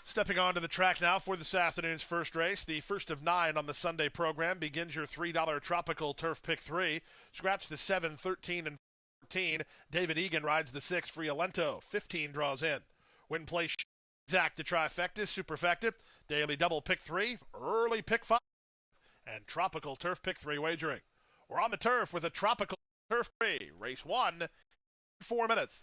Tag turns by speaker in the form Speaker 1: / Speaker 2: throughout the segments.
Speaker 1: Stepping onto the track now for this afternoon's first race. The first of 9 on the Sunday program begins your $3 Tropical Turf Pick 3. Scratch the 7, 13, and 14. David Egan rides the 6. Friolento. 15 draws in. Win place Zach the Trifecta. Superfecta. Daily Double Pick 3. Early Pick 5. And Tropical Turf Pick 3 wagering. We're on the turf with a Tropical Turf 3. Race 1. 4 minutes.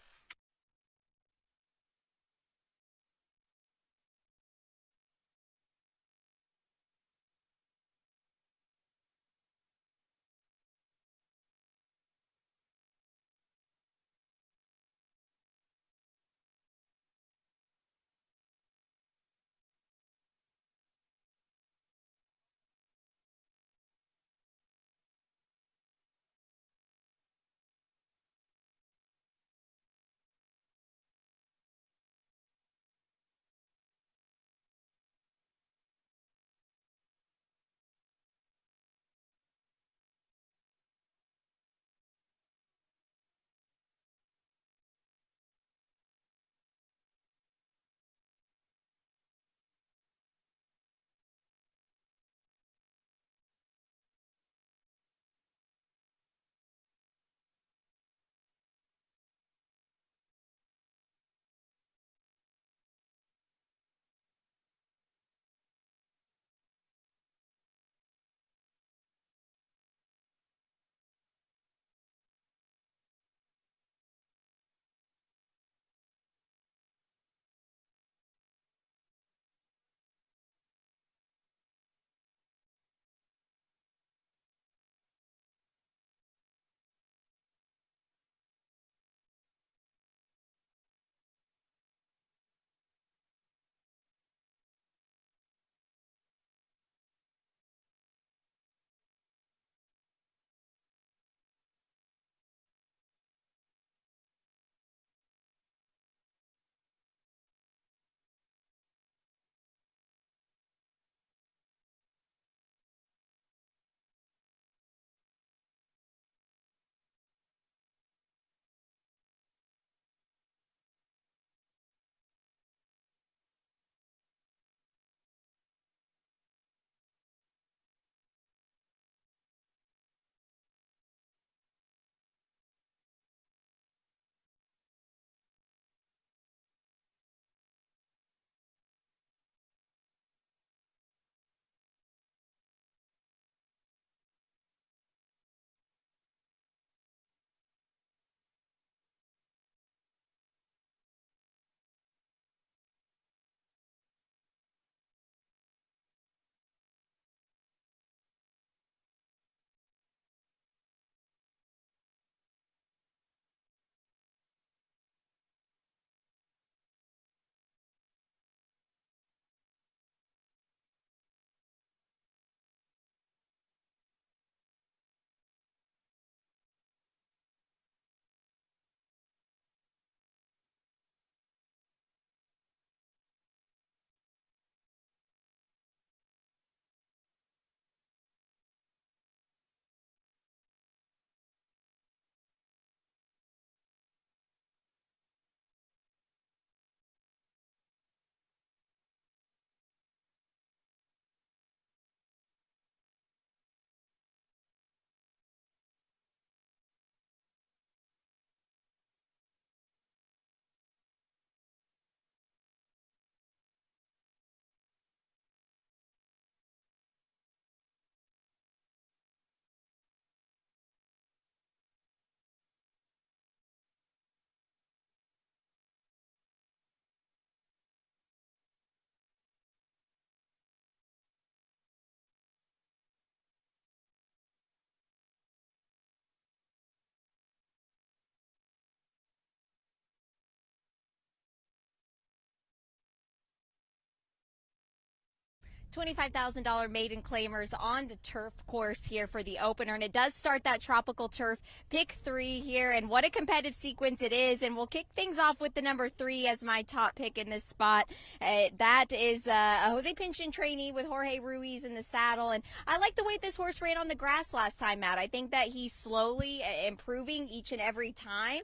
Speaker 2: $25,000 maiden claimers on the turf course here for the opener, and it does start that tropical turf pick 3 here, and what a competitive sequence it is. And we'll kick things off with the number 3 as my top pick in this spot. That is a Jose Pinchin trainee with Jorge Ruiz in the saddle, and I like the way this horse ran on the grass last time out. I think that he's slowly improving each and every time.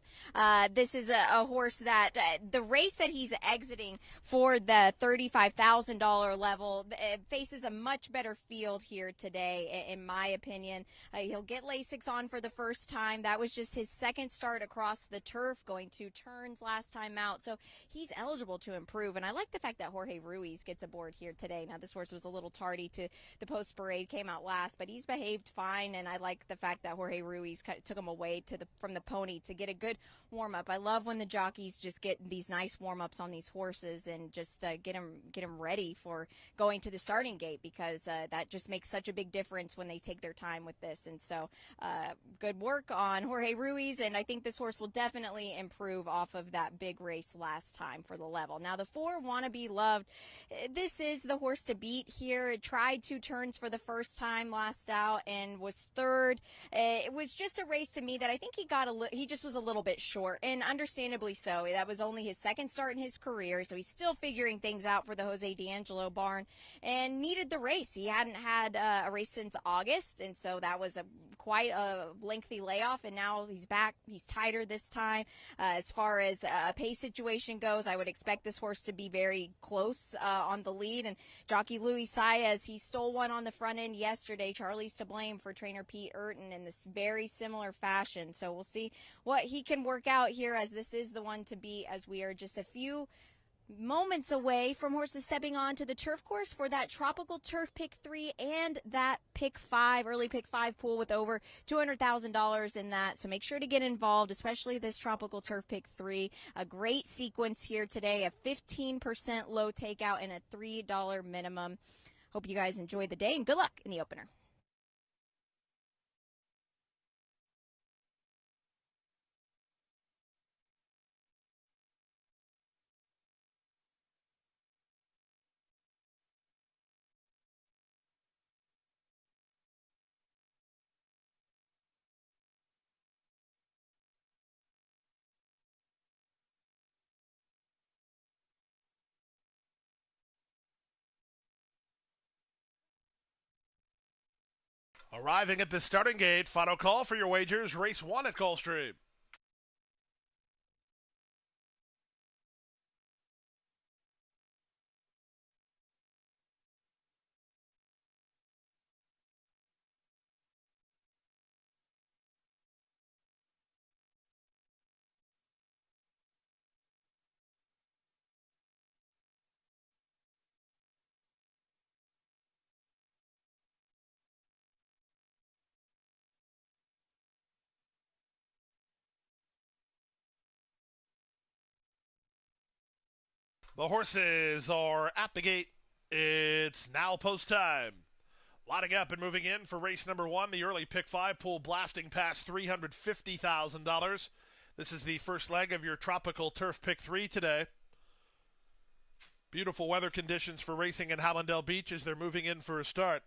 Speaker 2: This is a horse that the race that he's exiting for the $35,000 level faces a much better field here today, in my opinion. He'll get Lasix on for the first time. That was just his second start across the turf, going 2 turns last time out. So he's eligible to improve. And I like the fact that Jorge Ruiz gets aboard here today. Now, this horse was a little tardy to the post parade, came out last, but he's behaved fine. And I like the fact that Jorge Ruiz took him away from the pony to get a good warm up. I love when the jockeys just get these nice warm ups on these horses and just get them ready for going to the starting gate, because that just makes such a big difference when they take their time with this. And so good work on Jorge Ruiz, and I think this horse will definitely improve off of that big race last time for the level. Now, the 4, Wanna Be Loved, this is the horse to beat here. It tried 2 turns for the first time last out and was third. It was just a race to me that I think he just was a little bit short, and understandably so. That was only his second start in his career, so he's still figuring things out for the Jose D'Angelo barn, and needed the race. He hadn't had a race since August, and so that was quite a lengthy layoff, and now he's back. He's tighter this time. As far as a pace situation goes, I would expect this horse to be very close on the lead, and jockey Luis Saez, he stole one on the front end yesterday. Charlie's to blame for trainer Pete Urton in this very similar fashion, so we'll see what he can work out here, as this is the one to beat, as we are just a few moments away from horses stepping on to the turf course for that tropical turf pick 3 and that pick 5, early pick 5 pool with over $200,000 in that. So make sure to get involved, especially this tropical turf pick 3. A great sequence here today, a 15% low takeout and a $3 minimum. Hope you guys enjoy the day, and good luck in the opener.
Speaker 1: Arriving at the starting gate, final call for your wagers, race 1 at Gulfstream. The horses are at the gate. It's now post time. Lining up and moving in for race number 1, the early pick 5 pool blasting past $350,000. This is the first leg of your tropical turf pick 3 today. Beautiful weather conditions for racing in Hallandale Beach as they're moving in for a start.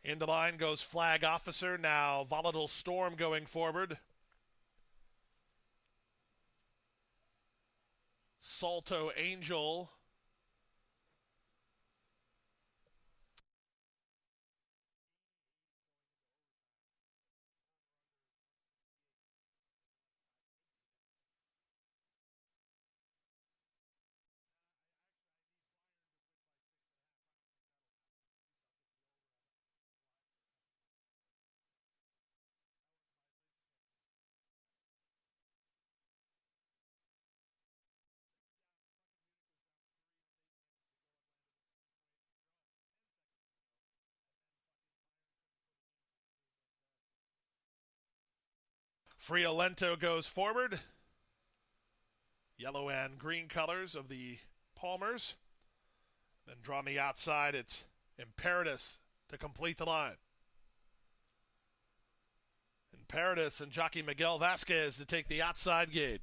Speaker 1: Into line goes Flag Officer, now Volatile Storm going forward. Salto Angel. Friolento goes forward. Yellow and green colors of the Palmers. Then draw me outside. It's Imperatus to complete the line. Imperatus and jockey Miguel Vasquez to take the outside gate.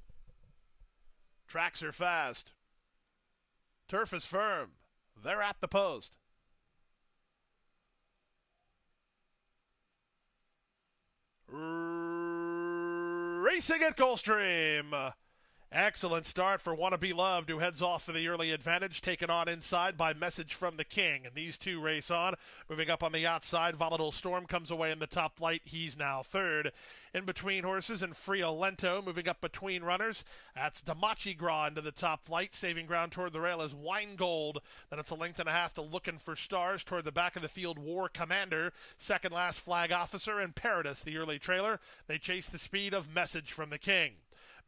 Speaker 1: Tracks are fast. Turf is firm. They're at the post. Racing at Gulfstream. Excellent start for Wanna Be Loved, who heads off for the early advantage, taken on inside by Message from the King. And these two race on. Moving up on the outside, Volatile Storm comes away in the top flight. He's now third. In between horses and Friolento moving up between runners. That's Damachi Gra into the top flight. Saving ground toward the rail is Wine Gold. Then it's a length and a half to Looking for Stars. Toward the back of the field, War Commander. Second last Flag Officer and Paradis, the early trailer. They chase the speed of Message from the King.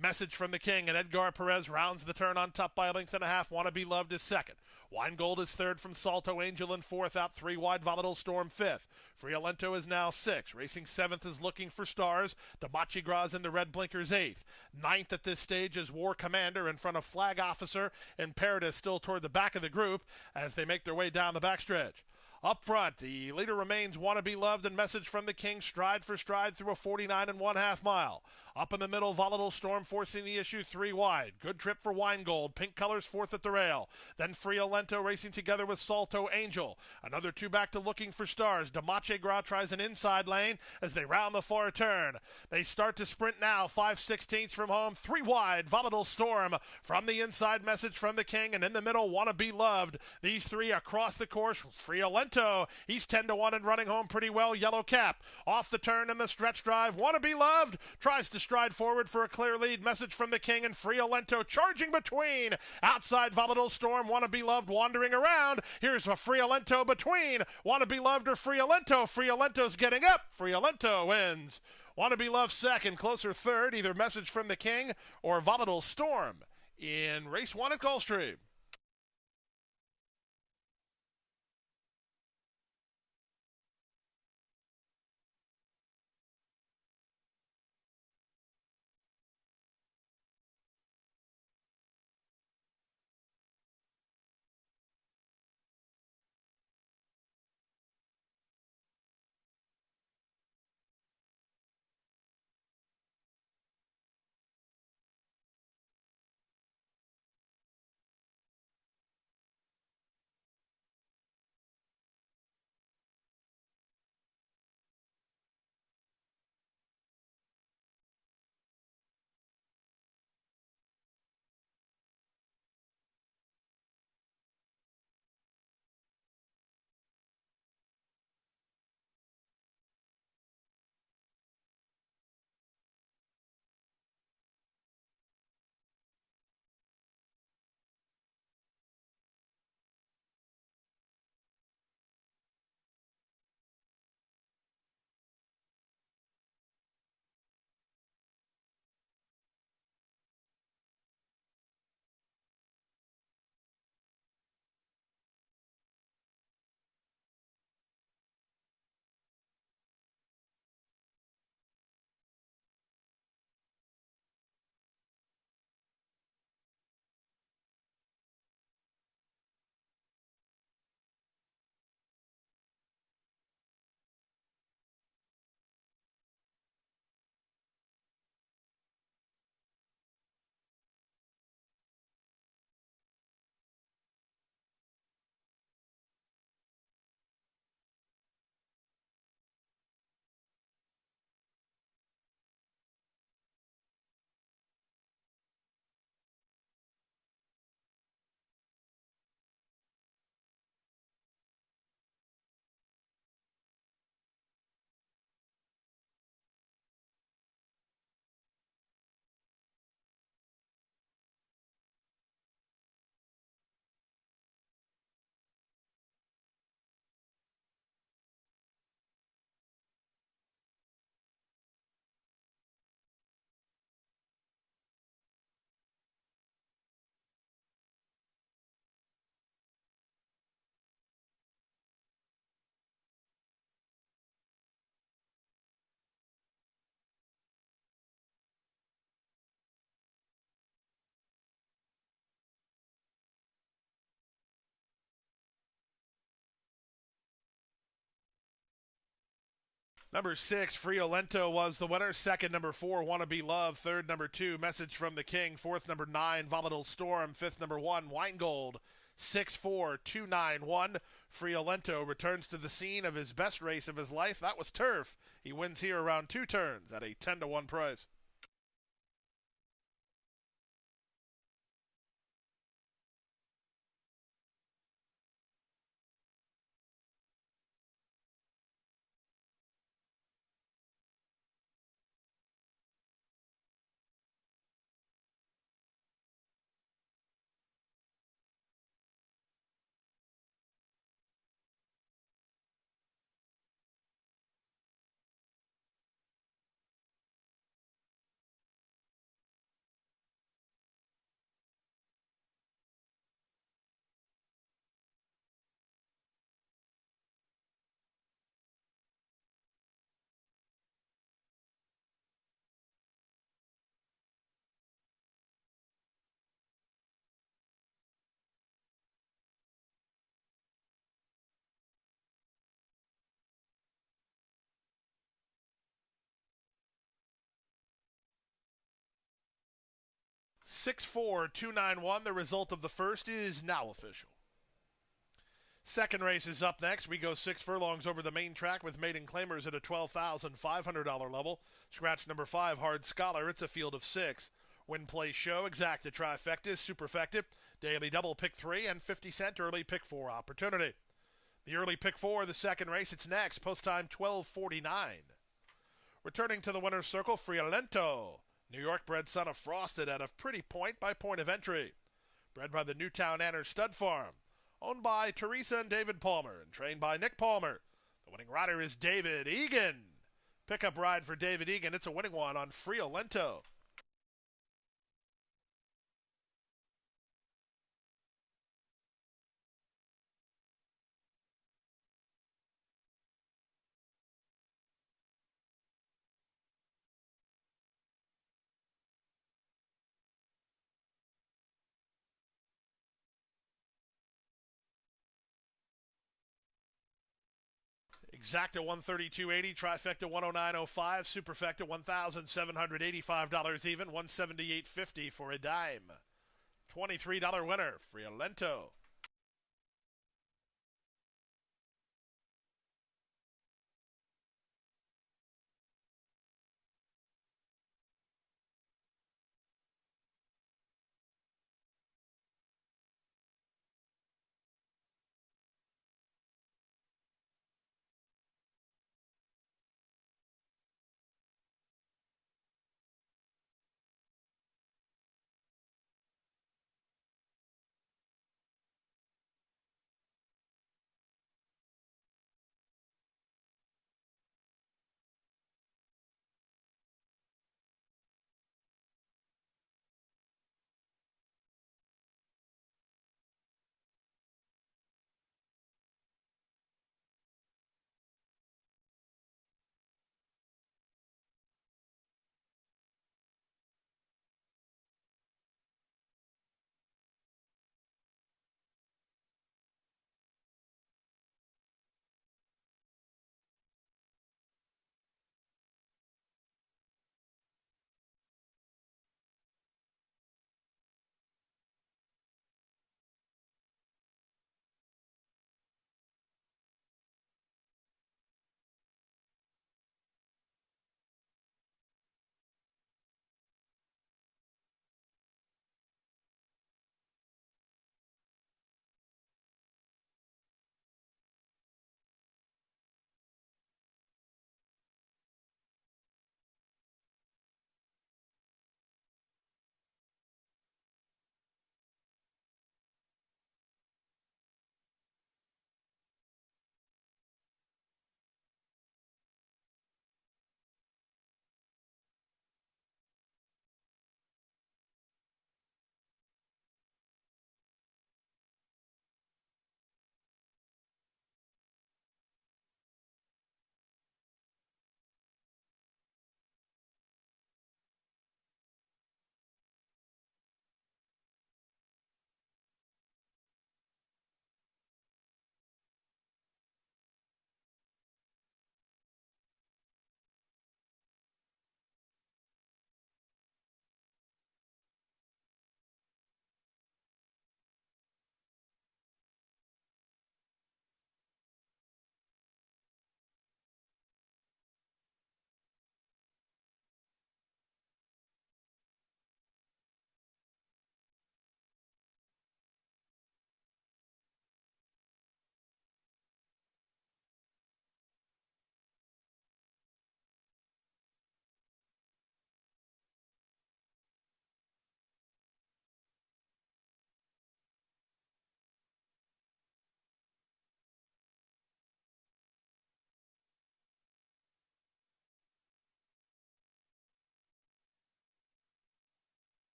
Speaker 1: Message from the King and Edgar Perez rounds the turn on top by a length and a half. Wanna Be Loved is second. Wine Gold is third from Salto Angel in fourth. Out three wide, Volatile Storm fifth. Friolento is now sixth. Racing seventh is Looking for Stars. Damachi Gras in the red blinkers eighth. Ninth at this stage is War Commander in front of Flag Officer and Paradis still toward the back of the group as they make their way down the backstretch. Up front, the leader remains Wanna Be Loved and Message from the King, stride for stride through a 49 1/2 mile. Up in the middle, Volatile Storm forcing the issue three wide. Good trip for Wine Gold. Pink colors fourth at the rail. Then Friolento racing together with Salto Angel. Another two back to Looking for Stars. Damachi Gra tries an inside lane as they round the far turn. They start to sprint now, 5/16 from home. Three wide, Volatile Storm from the inside, Message from the King. And in the middle, Wanna Be Loved. These three across the course. Friolento, he's 10-1 and running home pretty well. Yellow Cap off the turn in the stretch drive. Wanna Be Loved tries to stride forward for a clear lead. Message from the King and Friolento charging between. Outside, Volatile Storm, Wanna Be Loved wandering around. Here's a Friolento between. Wanna Be Loved or Friolento. Friolento's getting up. Friolento wins. Wanna Be Loved second, closer third, either Message from the King or Volatile Storm in race one at Gulfstream. Number 6, Friolento was the winner. Second, number 4, Wanna Be Love. Third, number 2, Message from the King. Fourth, number 9, Volatile Storm. Fifth, number 1, Weingold. 6-4-2-9-1. Friolento returns to the scene of his best race of his life. That was turf. He wins here around 2 turns at a 10-1 price. Six four two nine one. The result of the first is now official. Second race is up next. We go 6 furlongs over the main track with maiden claimers at a $12,500 level. Scratch number 5, Hard Scholar. It's a field of 6. Win, play, show, exacta, trifecta, superfecta, daily double pick 3, and 50-cent early pick 4 opportunity. The early pick 4, the second race, it's next. Post time 12:49. Returning to the winner's circle, Friolento. New York bred son of Frosted at a pretty point by point of entry. Bred by the Newtown Anner Stud Farm. Owned by Teresa and David Palmer and trained by Nick Palmer. The winning rider is David Egan. Pickup ride for David Egan. It's a winning one on Friolento. Exacta 132.80, trifecta 109.05, superfecta $1,785 even, 178.50 for a dime. $23 winner, Friolento.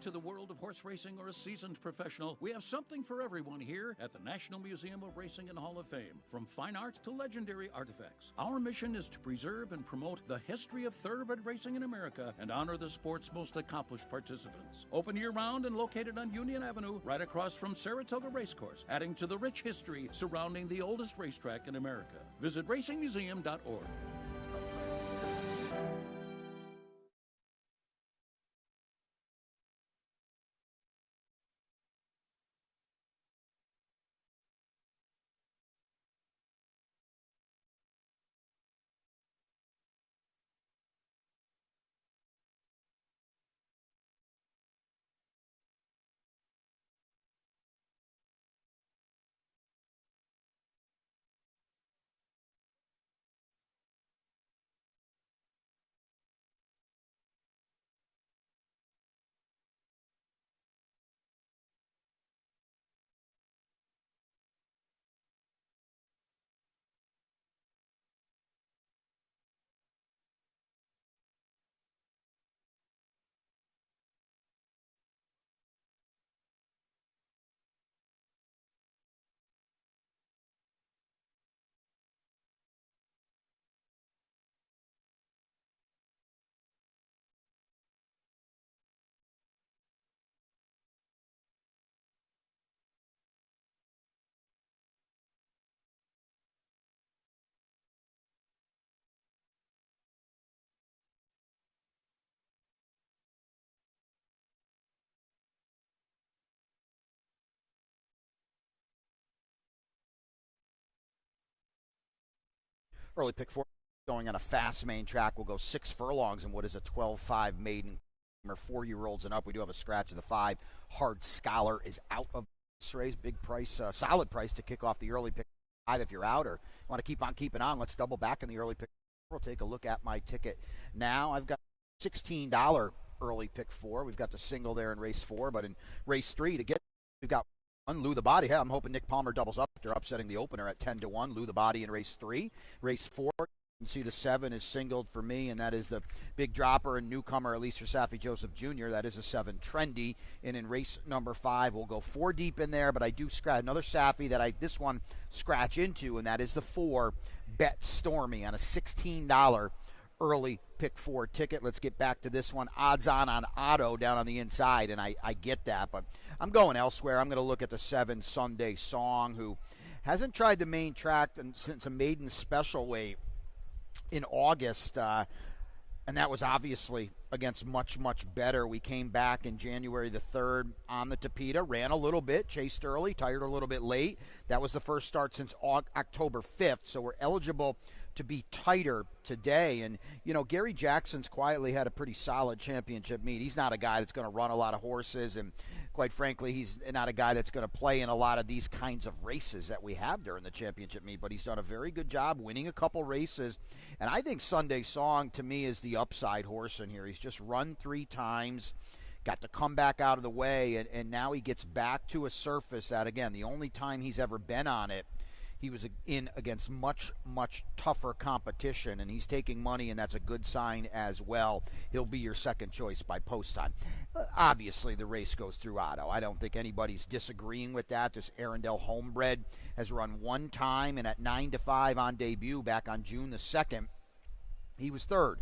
Speaker 3: to the world of horse racing or a seasoned professional, we have something for everyone here at the National Museum of Racing and Hall of Fame. From fine art to legendary artifacts, our mission is to preserve and promote the history of thoroughbred racing in America and honor the sport's most accomplished participants. Open year-round and located on Union Avenue, right across from Saratoga Racecourse, adding to the rich history surrounding the oldest racetrack in America. Visit racingmuseum.org.
Speaker 4: Early pick 4 going on a fast main track. We'll go 6 furlongs in what is a 12-5 maiden. 4-year-olds and up. We do have a scratch of the 5. Hard Scholar is out of this race. Big price, solid price to kick off the early pick 5 if you're out or want to keep on keeping on. Let's double back in the early pick. We'll take a look at my ticket now. I've got $16 early pick 4. We've got the single there in race 4, but in race 3 to get, we've got Lou the Body. I'm hoping Nick Palmer doubles up after upsetting the opener at 10-1. Lou the Body in race 3. Race 4, you can see the 7 is singled for me, and that is the big dropper and newcomer, at least for Saffie Joseph Jr. That is a 7 Trendy. And in race number 5, we'll go 4 deep in there, but I do scratch another Saffie that this one scratch into, and that is the 4 Bet Stormy on a $16 early pick 4 ticket. Let's get back to this one. Odds on Otto down on the inside, and I get that, but I'm going elsewhere. I'm going to look at the 7 Sunday Song, who hasn't tried the main track since a maiden special weight in August, and that was obviously against much, much better. We came back in January the 3rd on the Tapeta, ran a little bit, chased early, tired a little bit late. That was the first start since October 5th, so we're eligible to be tighter today. And, you know, Gary Jackson's quietly had a pretty solid championship meet. He's not a guy that's going to run a lot of horses, and quite frankly, he's not a guy that's going to play in a lot of these kinds of races that we have during the championship meet, but he's done a very good job winning a couple races. And I think Sunday Song, to me, is the upside horse in here. He's just run 3 times, got to come back out of the way, and now he gets back to a surface that, again, the only time he's ever been on it, he was in against much, much tougher competition, and he's taking money, and that's a good sign as well. He'll be your second choice by post time. Obviously, the race goes through Otto. I don't think anybody's disagreeing with that. This Arundel Homebred has run 1 time, and at 9-5 on debut back on June the 2nd, he was 3rd.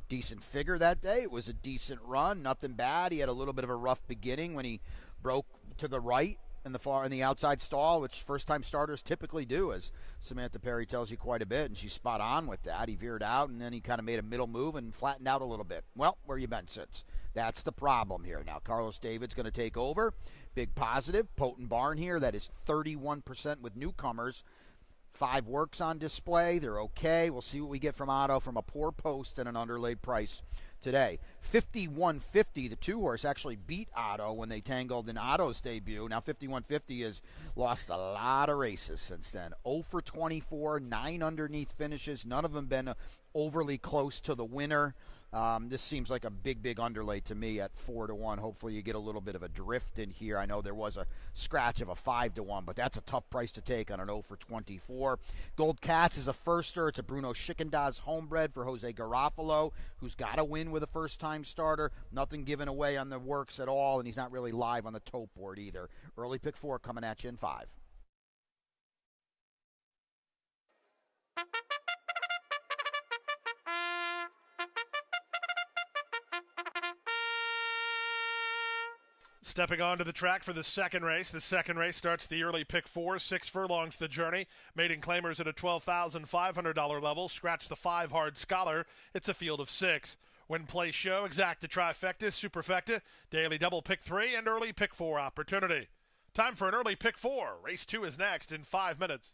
Speaker 4: Decent figure that day. It was a decent run, nothing bad. He had a little bit of a rough beginning when he broke to the right in the outside stall, which first-time starters typically do, as Samantha Perry tells you quite a bit, and she's spot on with that. He veered out, and then he kind of made a middle move and flattened out a little bit. Well, where you been since? That's the problem here. Now, Carlos David's going to take over. Big positive. Potent Barn here. That is 31% with newcomers. 5 works on display. They're okay. We'll see what we get from Otto from a poor post and an underlaid price today. 5150, the 2-horse actually beat Otto when they tangled in Otto's debut. Now 5150 has lost a lot of races since then. 0 for 24, 9 underneath finishes. None of them been overly close to the winner. This seems like a big underlay to me at 4-1. Hopefully you get a little bit of a drift in here. I know there was a scratch of a 5-1, but that's a tough price to take on an 0 for 24. Gold Cats is a firster. It's a Bruno Schickendas homebred for Jose Garofalo, who's got to win with a first-time starter. Nothing given away on the works at all, and he's not really live on the tote board either. Early pick 4 coming at you in 5.
Speaker 1: Stepping onto the track for the second race. The second race starts the early pick 4, 6 furlongs the journey. Maiden claimers at a $12,500 level. Scratch the 5 hard scholar. It's a field of 6. Win, play, show, exacta, trifecta, superfecta, daily double pick 3, and early pick 4 opportunity. Time for an early pick 4. Race 2 is next in 5 minutes.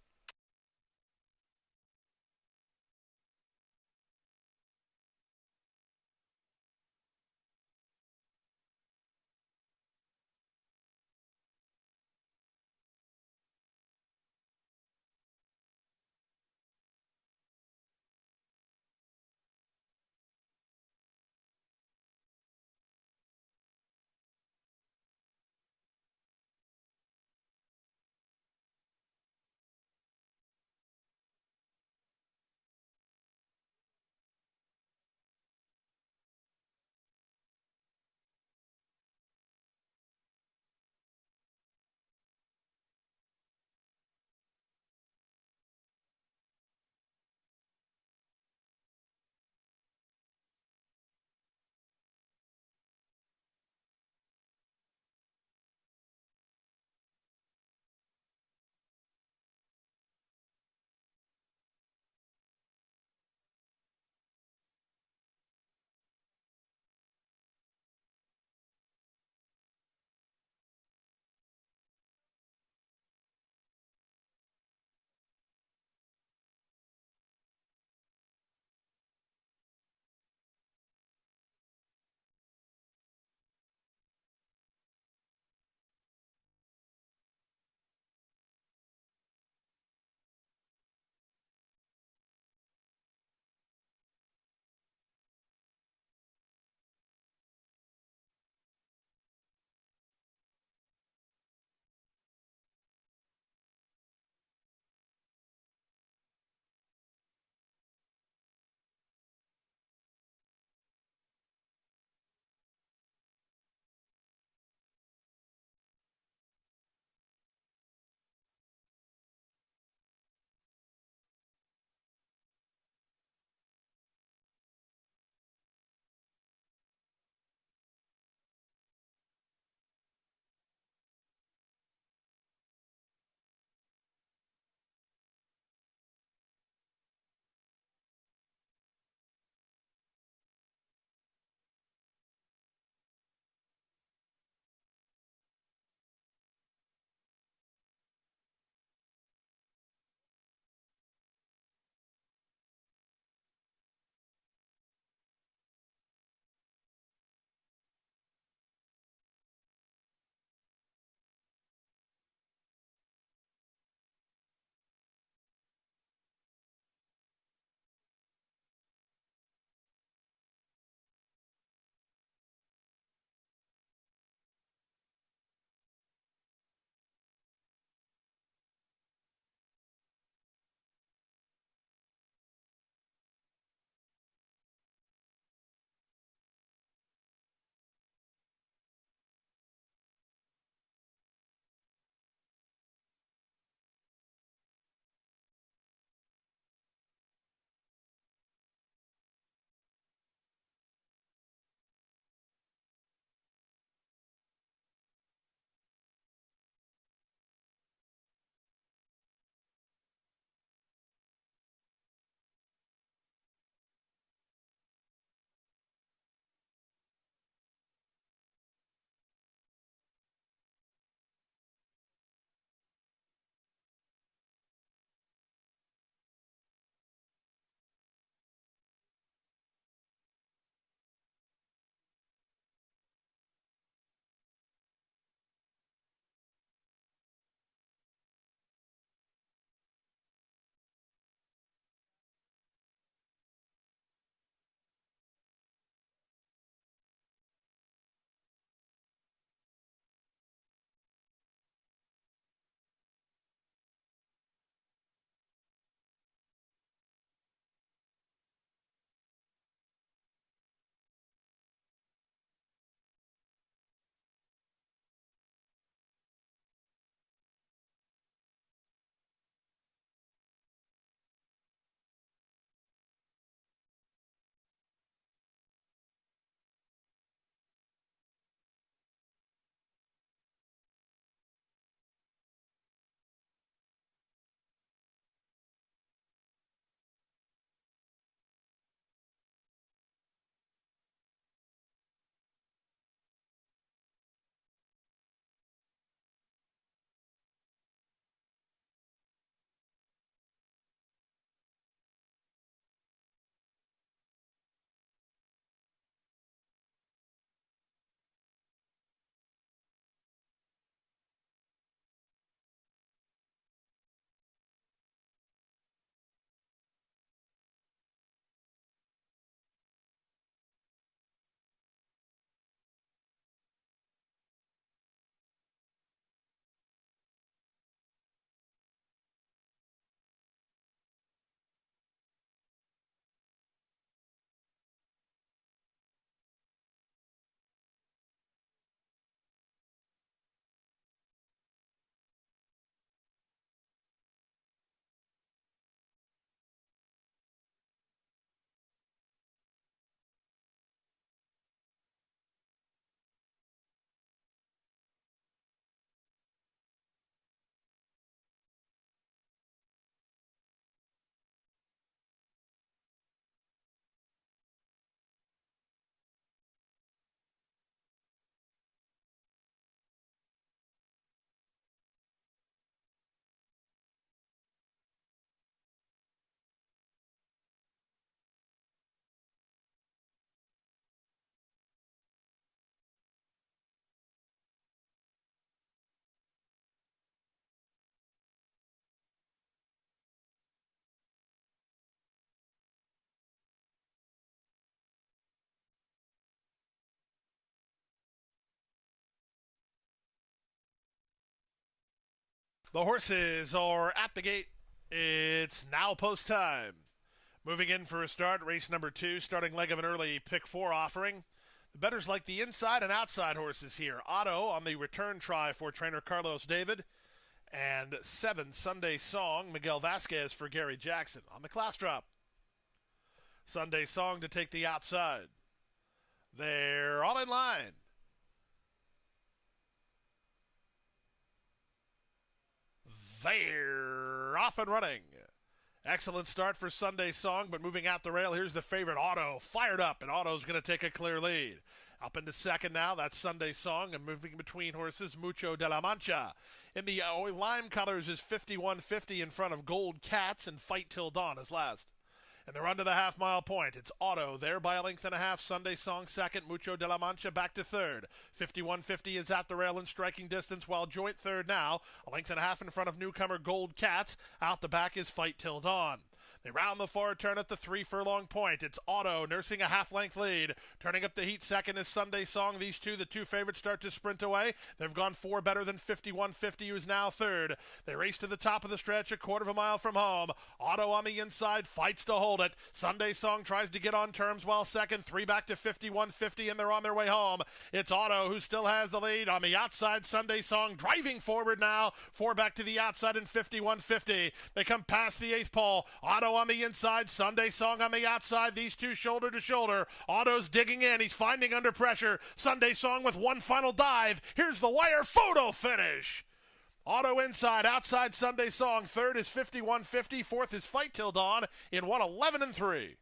Speaker 1: The horses are at the gate. It's now post time. Moving in for a start, race number 2, starting leg of an early pick 4 offering. The bettors like the inside and outside horses here. Otto on the return try for trainer Carlos David. And 7, Sunday Song, Miguel Vasquez for Gary Jackson. On the class drop, Sunday Song to take the outside. They're all in line. They're off and running. Excellent start for Sunday Song, but moving out the rail, here's the favorite, Otto, fired up, and Otto's going to take a clear lead. Up into second now, that's Sunday Song, and moving between horses, Mucho de la Mancha. In the lime colors is 51.50 in front of Gold Cats, and Fight Till Dawn is last. And they're under the half-mile point. It's Otto there by a length and a half. Sunday Song second. Mucho de la Mancha back to third. 51.50 is at the rail in striking distance, while Joint third now. A length and a half in front of newcomer Gold Cats. Out the back is Fight Till Dawn. They round the forward turn at the 3 furlong point. It's Otto nursing a half-length lead. Turning up the heat second is Sunday Song. These two, the two favorites, start to sprint away. They've gone 4 better than 51.50, who's now third. They race to the top of the stretch, a quarter of a mile from home. Otto on the inside, fights to hold it. Sunday Song tries to get on terms while second. 3 back to 51.50, and they're on their way home. It's Otto who still has the lead. On the outside, Sunday Song driving forward now. 4 back to the outside in 51.50. They come past the 8th pole. Otto on the inside, Sunday Song on the outside. These two shoulder to shoulder. Otto's digging in. He's finding under pressure. Sunday Song with one final dive. Here's the wire photo finish. Otto inside, outside Sunday Song. Third is 51.50. Fourth is Fight Till Dawn in 1:11 and 3.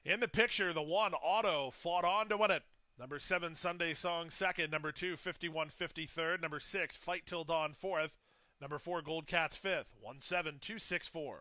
Speaker 1: In the picture, the 1, Otto, fought on to win it. Number 7, Sunday Song second. Number 2, 51.50 third. Number 6, Fight Till Dawn fourth. Number 4, Gold Cats fifth. 1-7-2-6-4.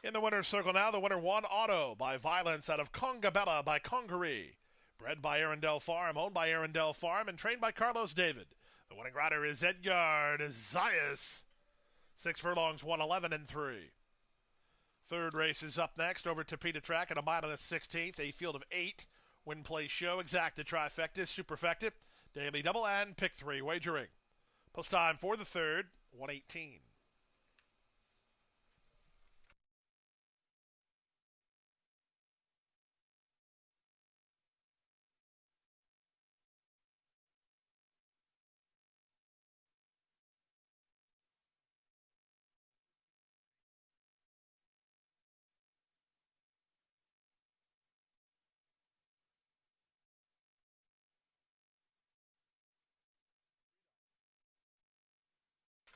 Speaker 1: In the winner's circle now, the winner 1, Otto by Violence out of Congabella by Congaree. Bred by Arundel Farm, owned by Arundel Farm, and trained by Carlos David. The winning rider is Edgar Zayas. 6 furlongs, 1:11 and 3. Third race is up next over Tapeta Track at a mile and a 16th. A field of 8. Win, play, show, exacta, trifecta, superfecta, daily double, and pick 3 wagering. Post time for the third. 118.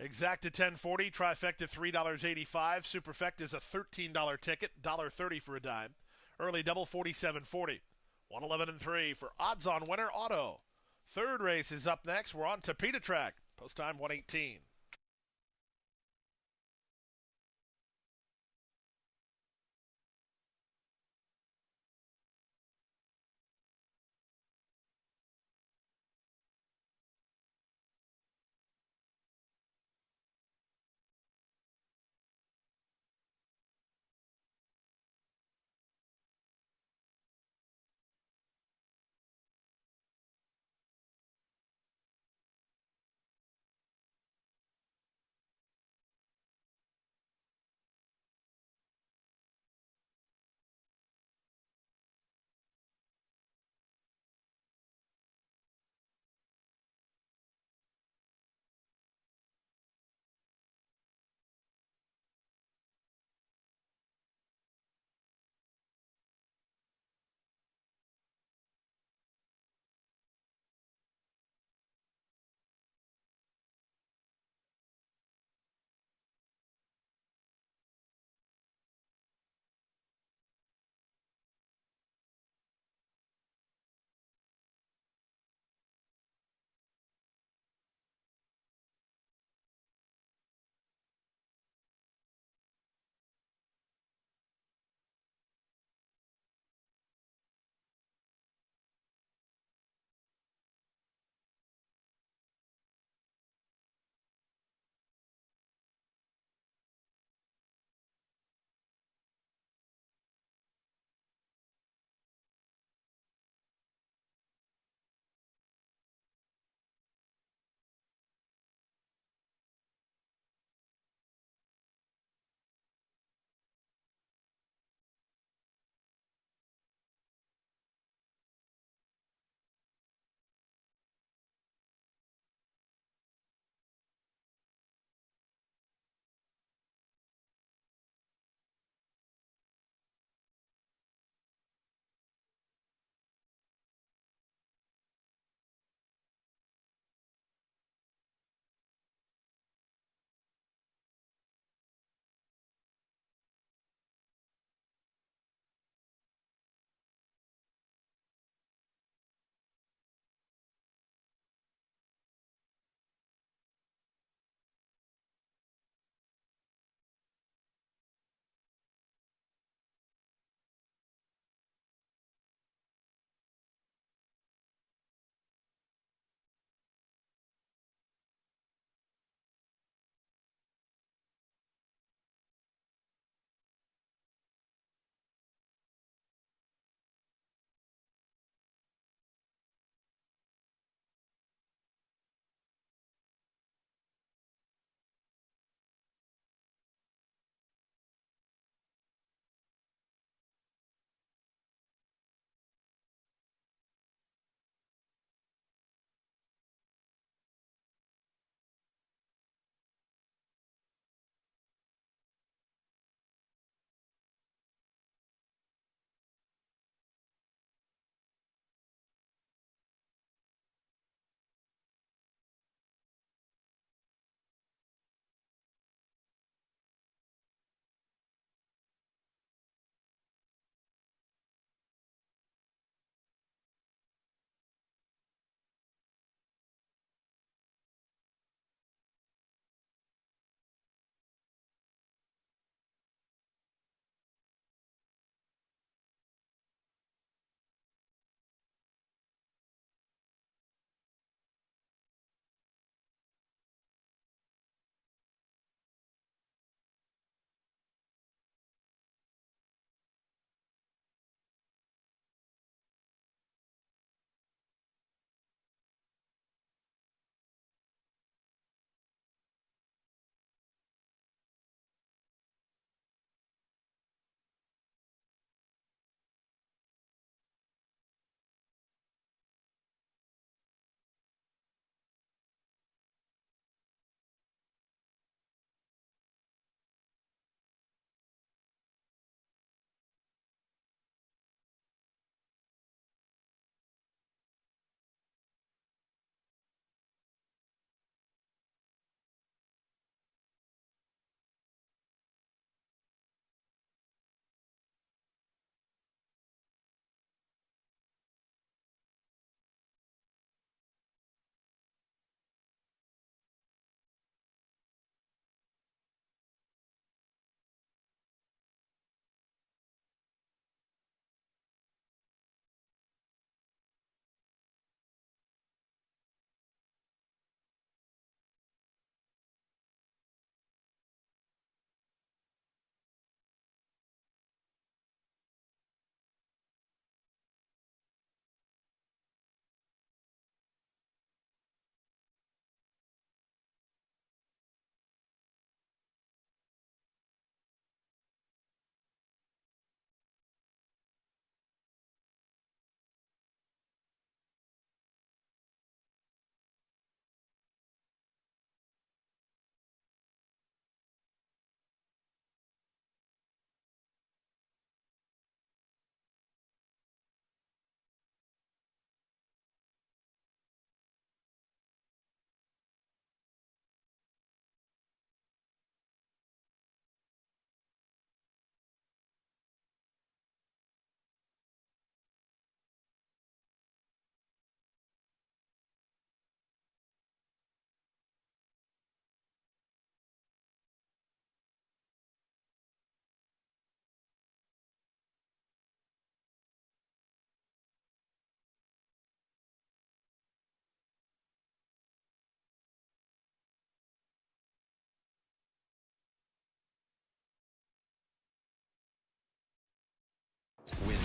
Speaker 1: Exacta 1040, trifecta $3.85. Superfecta is a $13 ticket, $1.30 for a dime. Early double 47.40. 111 and 3 for odds on winner auto. Third race is up next. We're on Tapeta Track. Post time 118.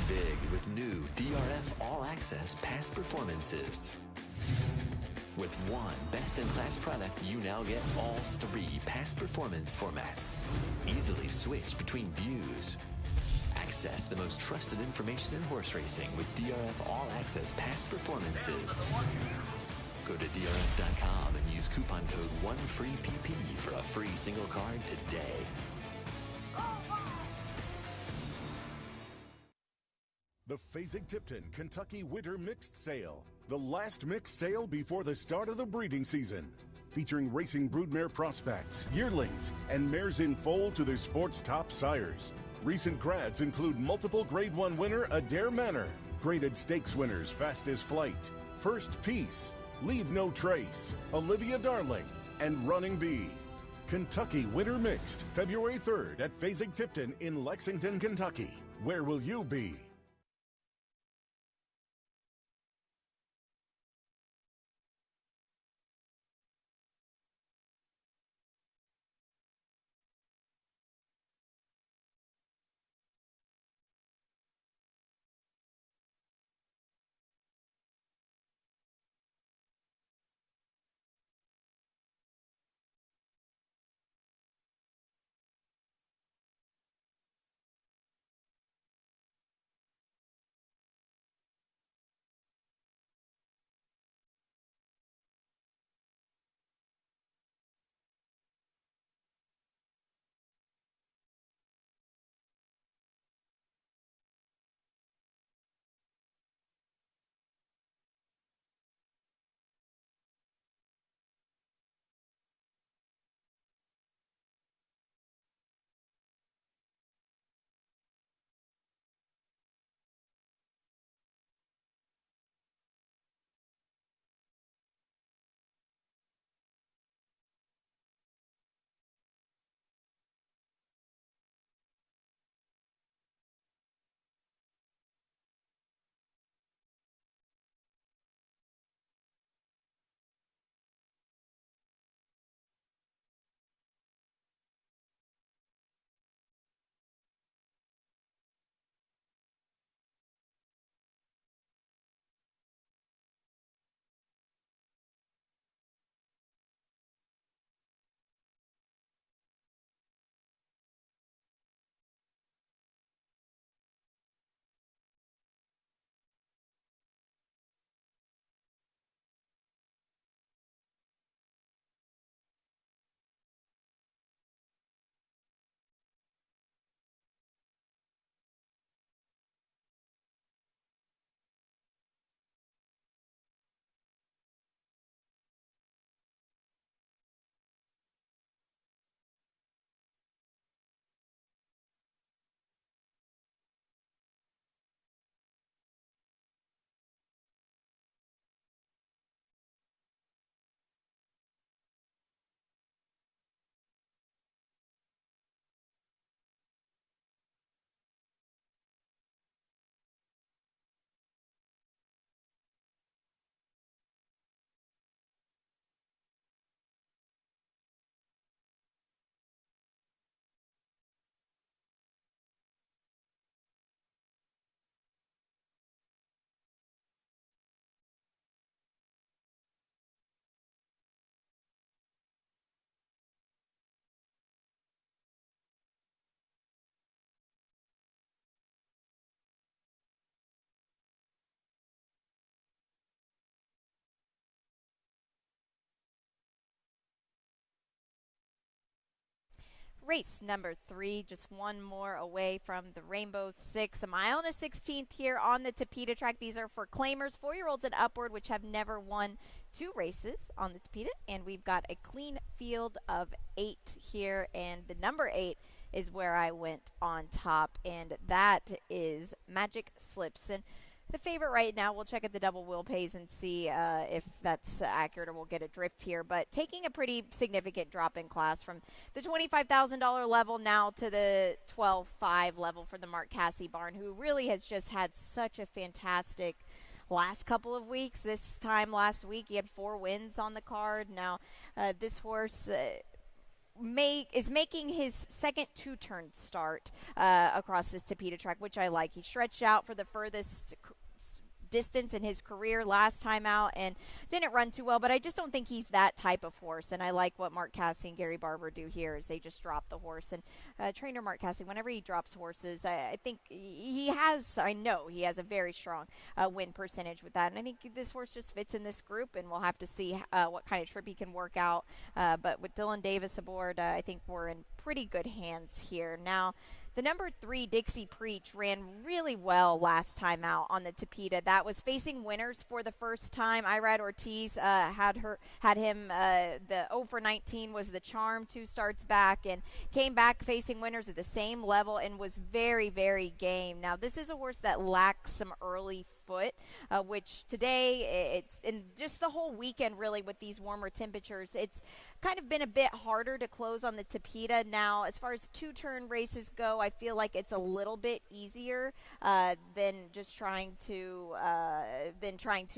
Speaker 5: big with new DRF All Access past performances. With one best-in-class product, you now get all 3 past performance formats. Easily switch between views. Access the most trusted information in horse racing with DRF All Access past performances. Go to DRF.com and use coupon code 1FREEPP for a free single card today.
Speaker 6: The Fasig-Tipton Kentucky Winter Mixed Sale. The last mixed sale before the start of the breeding season. Featuring racing broodmare prospects, yearlings, and mares in foal to the sport's top sires. Recent grads include multiple Grade 1 winner Adair Manor, graded stakes winners Fastest Flight, First Peace, Leave No Trace, Olivia Darling, and Running Bee. Kentucky Winter Mixed, February 3rd at Fasig-Tipton in Lexington, Kentucky. Where will you be?
Speaker 2: Race number 3, just one more away from the Rainbow Six. A mile and a 16th here on the Tapeta track. These are for claimers, 4-year-olds and upward, which have never won 2 races on the Tapeta. And we've got a clean field of 8 here. And the number 8 is where I went on top. And that is Magic Slips. And the favorite right now, we'll check at the double wheel pays and see if that's accurate, or we'll get a drift here. But taking a pretty significant drop in class from the $25,000 level now to the $12,500 level for the Mark Casse barn, who really has just had such a fantastic last couple of weeks. This time last week, he had 4 wins on the card. Now, this horse is making his second two-turn start across this Tapeta track, which I like. He stretched out for the furthest distance in his career last time out and didn't run too well, but I just don't think he's that type of horse, and I like what Mark Casse and Gary Barber do here is they just drop the horse. And trainer Mark Casse, whenever he drops horses, I think I know he has a very strong win percentage with that, and I think this horse just fits in this group, and we'll have to see what kind of trip he can work out, but with Dylan Davis aboard, I think we're in pretty good hands here. Now, the number 3, Dixie Preach, ran really well last time out on the Tapeta. That was facing winners for the first time. Irad Ortiz had him. The 0 for 19 was the charm 2 starts back and came back facing winners at the same level and was very, very game. Now, this is a horse that lacks some early foot, which today, it's in just the whole weekend really with these warmer temperatures, it's kind of been a bit harder to close on the Tapeta. Now, as far as two-turn races go, I feel like it's a little bit easier than trying to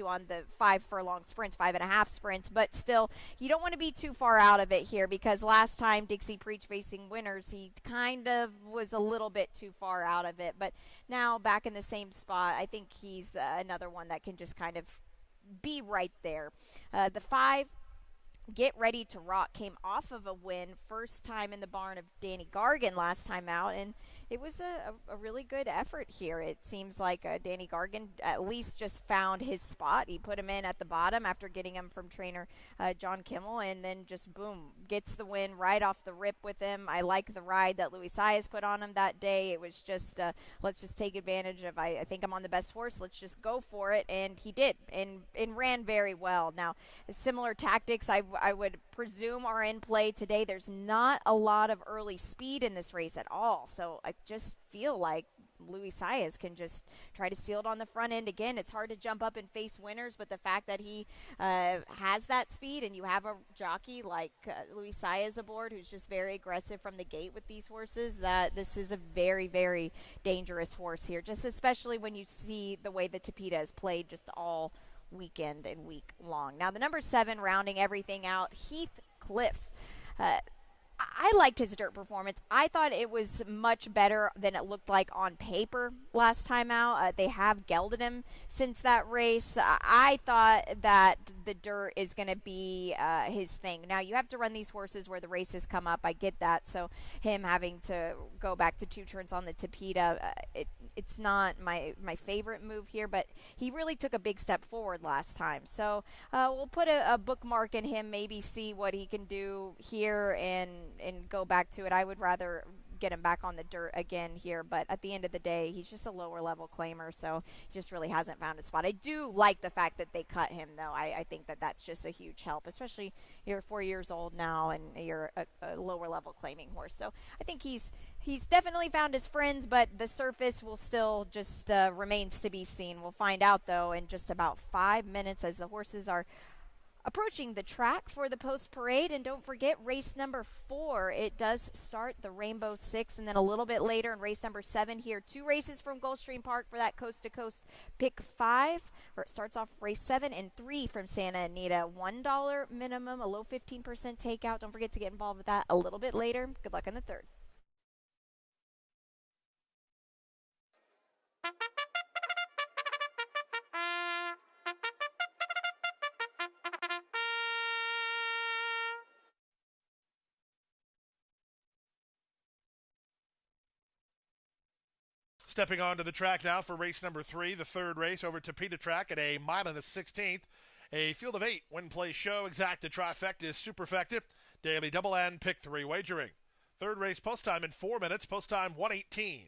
Speaker 2: on the 5 furlong sprints, 5.5 sprints. But still, you don't want to be too far out of it here because last time Dixie Preach facing winners, he kind of was a little bit too far out of it. But now back in the same spot, I think he's another one that can just kind of be right there. The 5, Get Ready to Rock, came off of a win, first time in the barn of Danny Gargan last time out, and it was a really good effort here. It seems like Danny Gargan at least just found his spot. He put him in at the bottom after getting him from trainer John Kimmel, and then just, boom, gets the win right off the rip with him. I like the ride that Luis Saez put on him that day. It was just, let's just take advantage of, I think I'm on the best horse, let's just go for it, and he did, and ran very well. Now, similar tactics I would presume are in play today. There's not a lot of early speed in this race at all, so I just feel like Luis Saez can just try to steal it on the front end. Again, it's hard to jump up and face winners, but the fact that he has that speed and you have a jockey like Luis Saez aboard who's just very aggressive from the gate with these horses, that this is a very, very dangerous horse here, just especially when you see the way the Tapeta is played just all weekend and week long. Now, the number 7, rounding everything out, Heathcliff. I liked his dirt performance. I thought it was much better than it looked like on paper last time out. They have gelded him since that race. I thought that the dirt is going to be his thing. Now, you have to run these horses where the races come up. I get that. So him having to go back to 2 turns on the Tapeta, it's not my favorite move here, but he really took a big step forward last time. So we'll put a bookmark in him, maybe see what he can do here and go back to it. I would rather get him back on the dirt again here, but at the end of the day, he's just a lower level claimer, so he just really hasn't found a spot. I do like the fact that they cut him, though. I think that that's just a huge help, especially you're 4 years old now and you're a lower level claiming horse. So I think he's definitely found his friends, but the surface will still just remains to be seen. We'll find out, though, in just about 5 minutes as the horses are approaching the track for the post parade. And don't forget, race number 4, it does start the Rainbow Six, and then a little bit later in race number 7 here, 2 races from Gulfstream Park for that coast to coast pick 5, where it starts off race 7, and 3 from Santa Anita. $1 minimum, a low 15% takeout. Don't forget to get involved with that a little bit later. Good luck in the 3rd.
Speaker 1: Stepping onto the track now for race number 3, the 3rd race over Tapeta track at a 1.16 miles. A field of 8 win play show, exacta trifecta, superfecta, daily double and pick 3 wagering. 3rd race post time in 4 minutes, post time 1:18.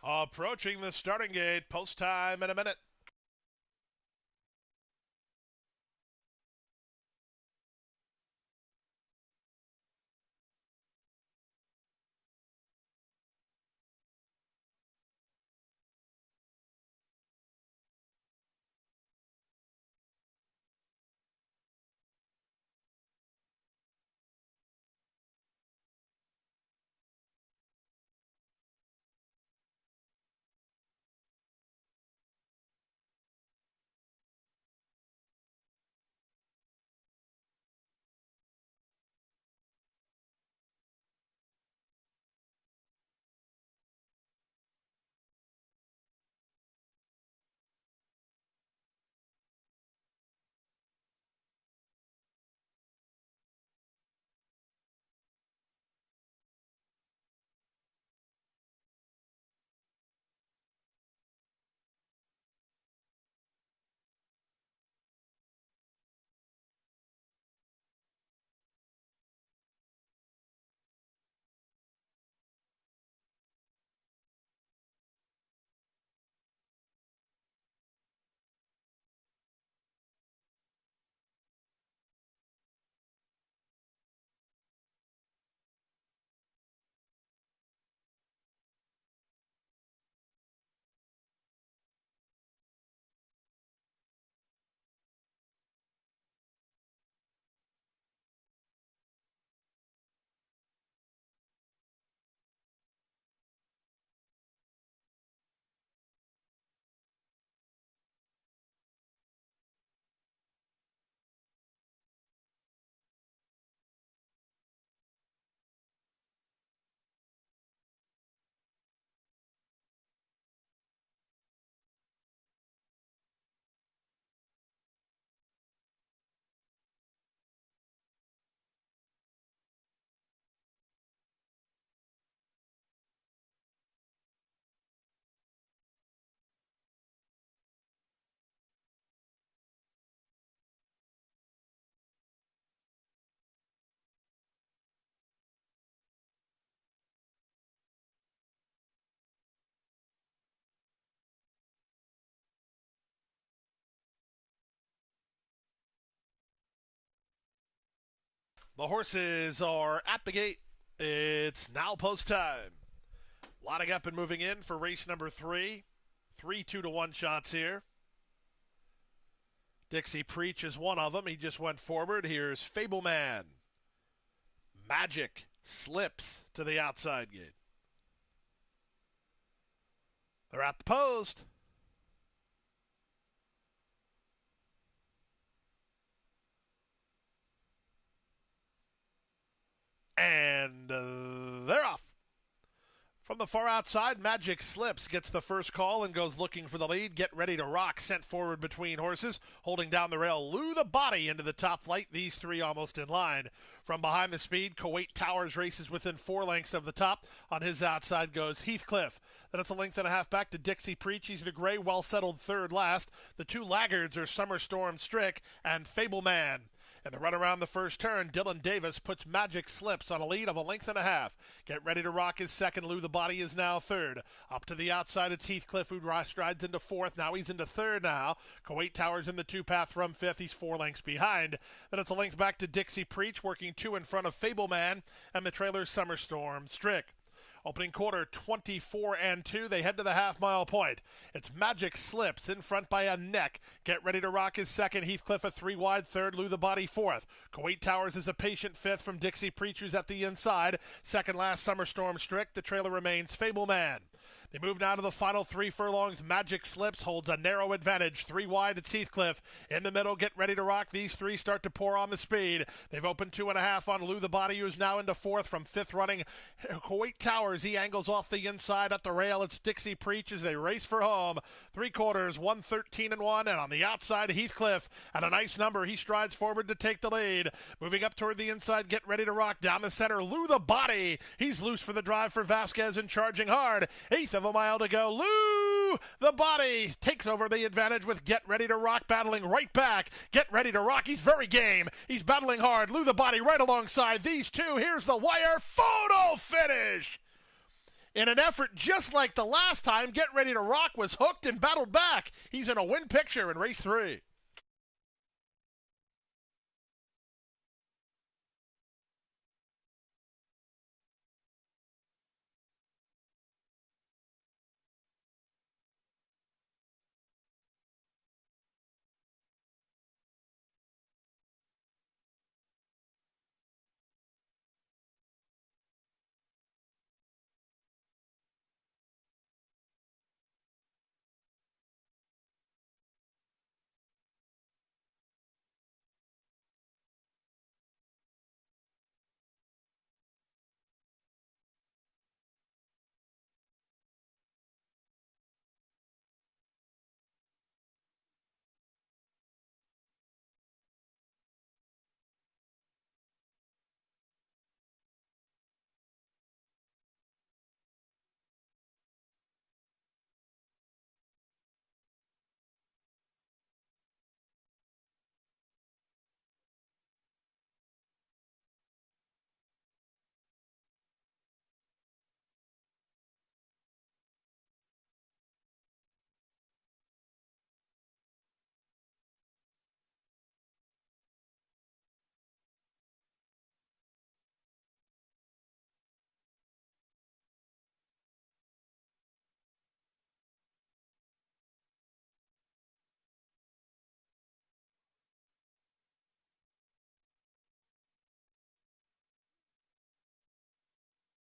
Speaker 1: Approaching the starting gate, post time in a minute. The horses are at the gate. It's now post time. Lotting up and moving in for race number 3. 3 2-1 shots here. Dixie Preach is one of them. He just went forward. Here's Fableman. Magic slips to the outside gate. They're at the post. And they're off. From the far outside, Magic Slips gets the first call and goes looking for the lead. Get Ready to Rock sent forward between horses. Holding down the rail, Lou the Body into the top flight. These three almost in line. From behind the speed, Kuwait Towers races within 4 lengths of the top. On his outside goes Heathcliff. Then it's a length and a half back to Dixie Preach. He's the gray, well-settled third last. The 2 laggards are Summer Storm Strick and Fableman. And the run around the first turn, Dylan Davis puts Magic Slips on a lead of a length and a half. Get Ready to Rock is second. Lou the Body is now third. Up to the outside, it's Heathcliff who strides into fourth. Now he's into third now. Kuwait Towers in the 2-path from fifth. He's 4 lengths behind. Then it's a length back to Dixie Preach, working 2 in front of Fableman and the trailer Summer Storm Strick. Opening quarter, 24-2. They head to the half-mile point. It's Magic Slips in front by a neck. Get Ready to Rock is second. Heathcliff a 3 wide third. Lou the Body fourth. Kuwait Towers is a patient fifth from Dixie Preachers at the inside. Second last, Summer Storm Strick. The trailer remains Fableman. They move now to the final 3 furlongs. Magic Slips holds a narrow advantage. 3 wide, it's Heathcliff. In the middle, Get Ready to Rock. These 3 start to pour on the speed. They've opened 2.5 on Lou the Body, who's now into fourth from fifth running. Kuwait Towers, he angles off the inside at the rail. It's Dixie Preach as they race for home. 3/4, 113-1, and on the outside, Heathcliff at a nice number. He strides forward to take the lead. Moving up toward the inside, Get Ready to Rock. Down the center, Lou the Body. He's loose for the drive for Vasquez and charging hard. 1/8 of a mile to go. Lou the Body takes over the advantage with Get Ready to Rock battling right back. Get Ready to Rock. He's very game. He's battling hard. Lou the Body right alongside these two. Here's the wire. Photo finish. In an effort just like the last time, Get Ready to Rock was hooked and battled back. He's in a win picture in race 3.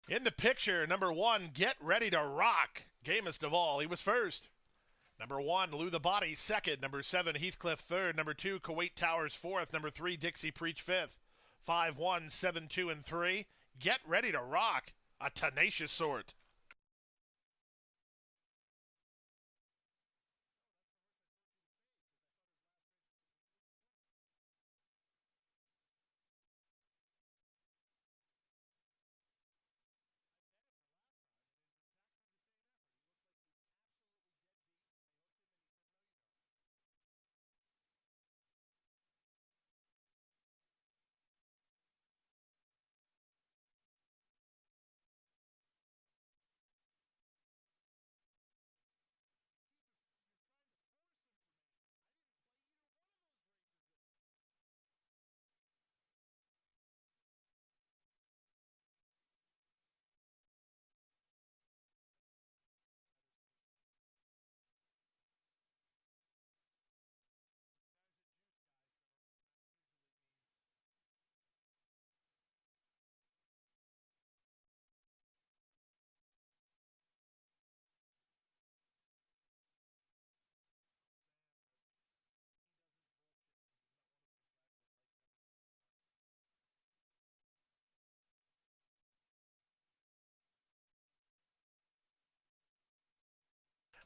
Speaker 1: In the picture, number 1, Get Ready to Rock. Gamest of all, he was first. Number 1, Lou the Body, second. Number 7, Heathcliff, third. Number 2, Kuwait Towers, fourth. Number 3, Dixie Preach, fifth. 5, 1, 7, 2, and 3. Get Ready to Rock, a tenacious sort.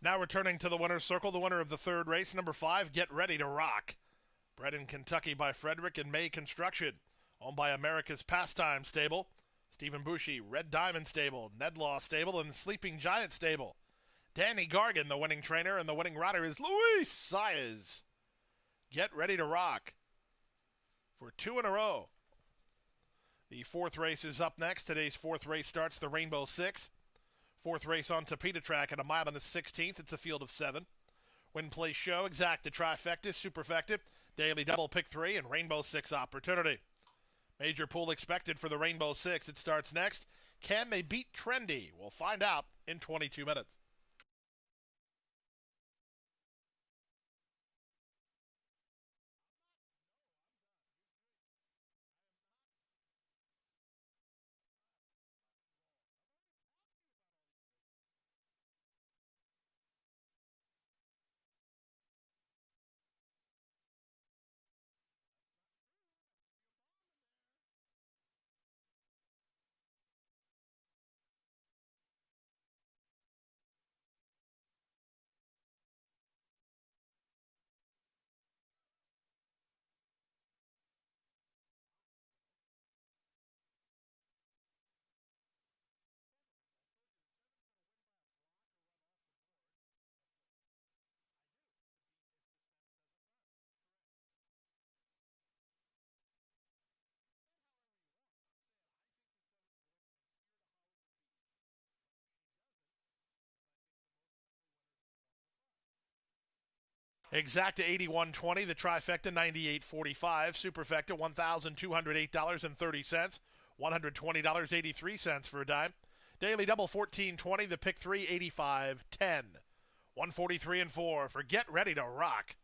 Speaker 1: Now returning to the winner's circle, the winner of the third race, number 5, Get Ready to Rock. Bred in Kentucky by Frederick and May Construction. Owned by America's Pastime Stable, Stephen Bushy, Red Diamond Stable, Ned Law Stable, and Sleeping Giant Stable. Danny Gargan, the winning trainer, and the winning rider is Luis Saez. Get Ready to Rock for 2 in a row. The fourth race is up next. Today's fourth race starts the Rainbow Six. Fourth race on Tapeta Track at a mile and the 16th. It's a field of 7. Win, play, show, exacta, trifecta, superfecta, daily double, pick 3, and Rainbow Six opportunity. Major pool expected for the Rainbow Six. It starts next. Can they beat Trendy? We'll find out in 22 minutes. Exacta 81.20, the trifecta 98.45, superfecta $1,208.30, $120.83 for a dime. Daily double 14.20, the pick 3 85.10, 143 and 4 for Get Ready to Rock.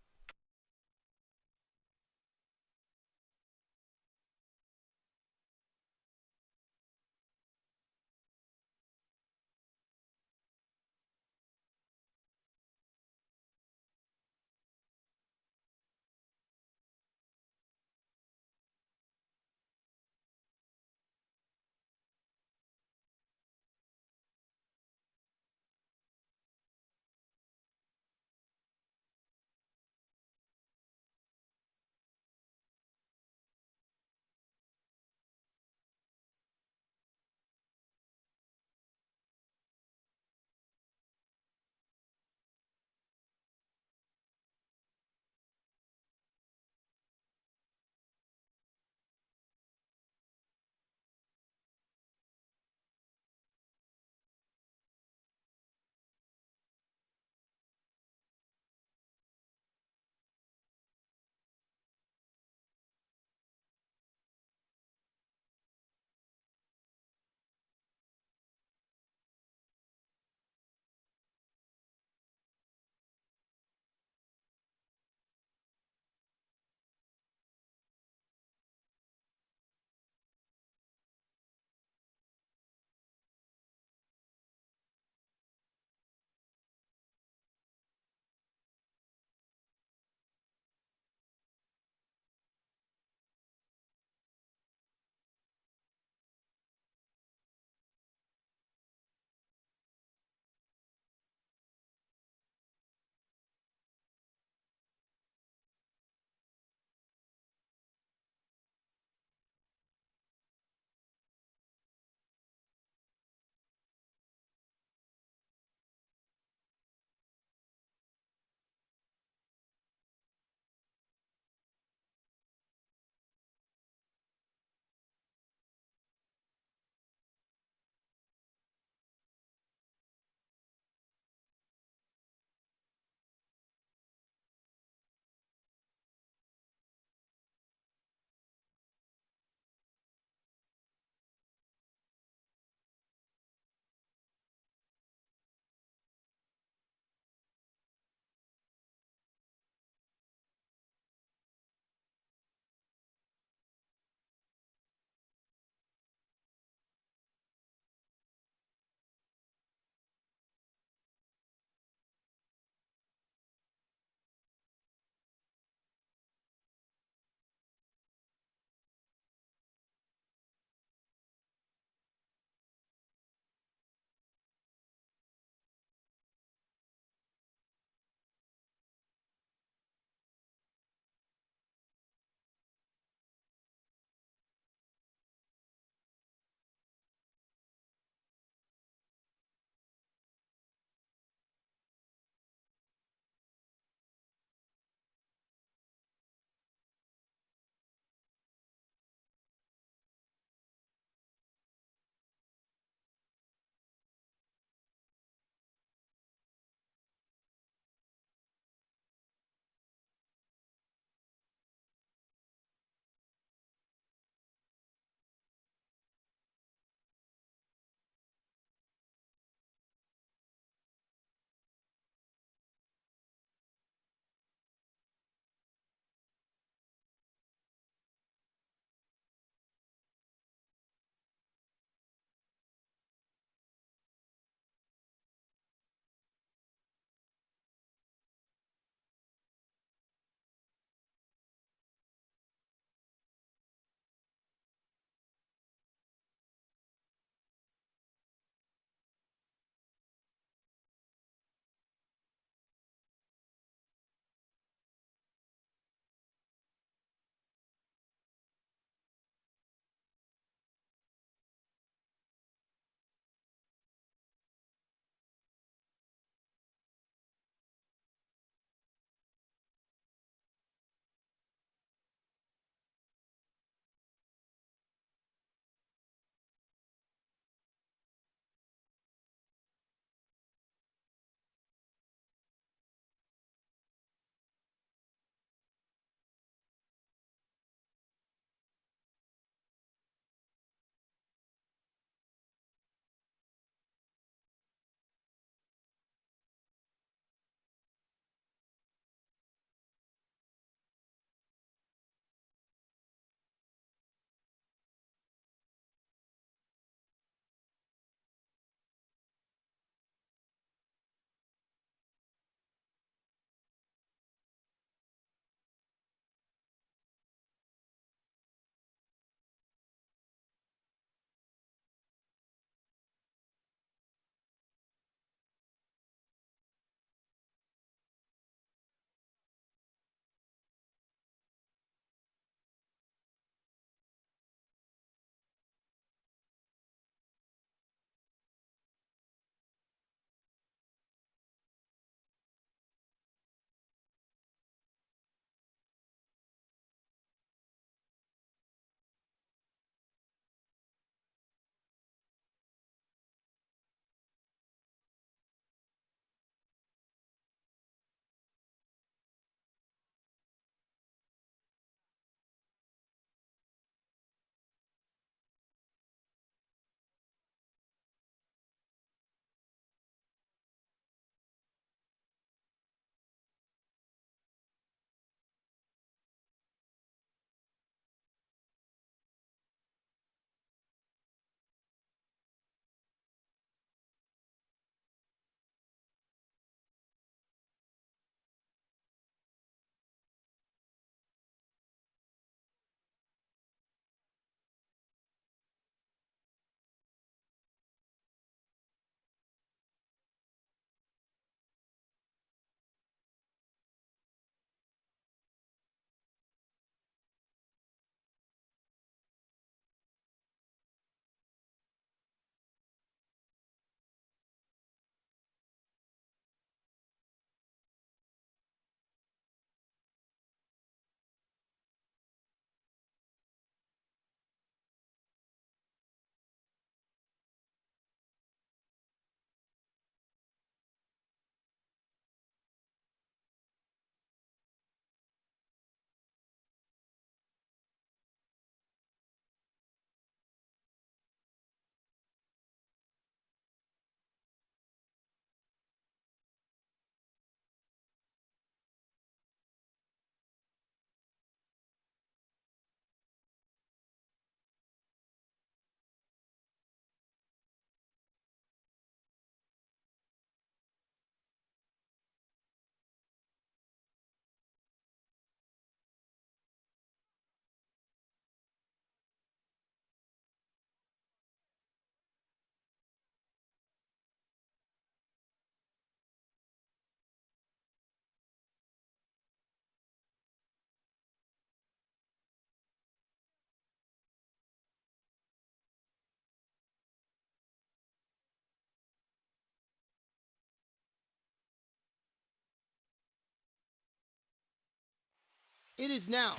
Speaker 7: It is now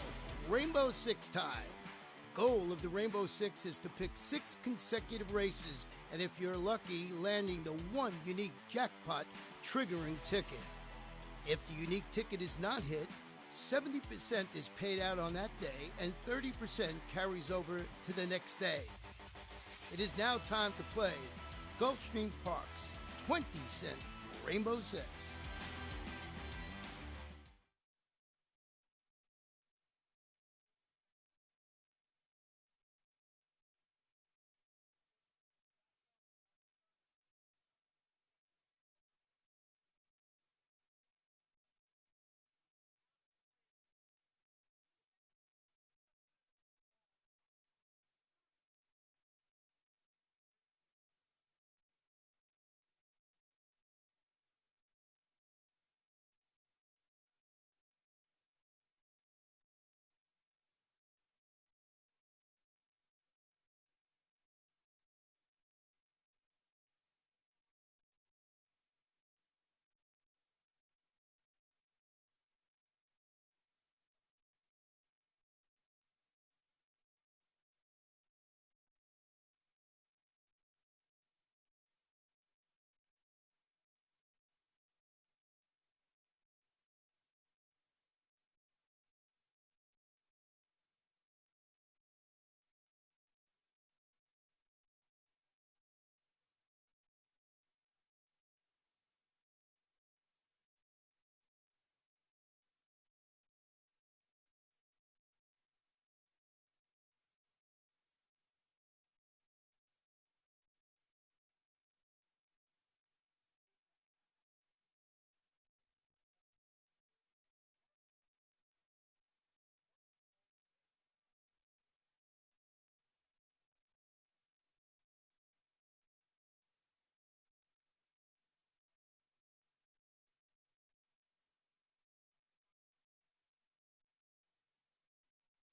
Speaker 7: Rainbow Six time. Goal of the Rainbow Six is to pick 6 consecutive races, and if you're lucky, landing the one unique jackpot triggering ticket. If the unique ticket is not hit, 70% is paid out on that day, and 30% carries over to the next day. It is now time to play Gulfstream Park's 20-cent Rainbow Six.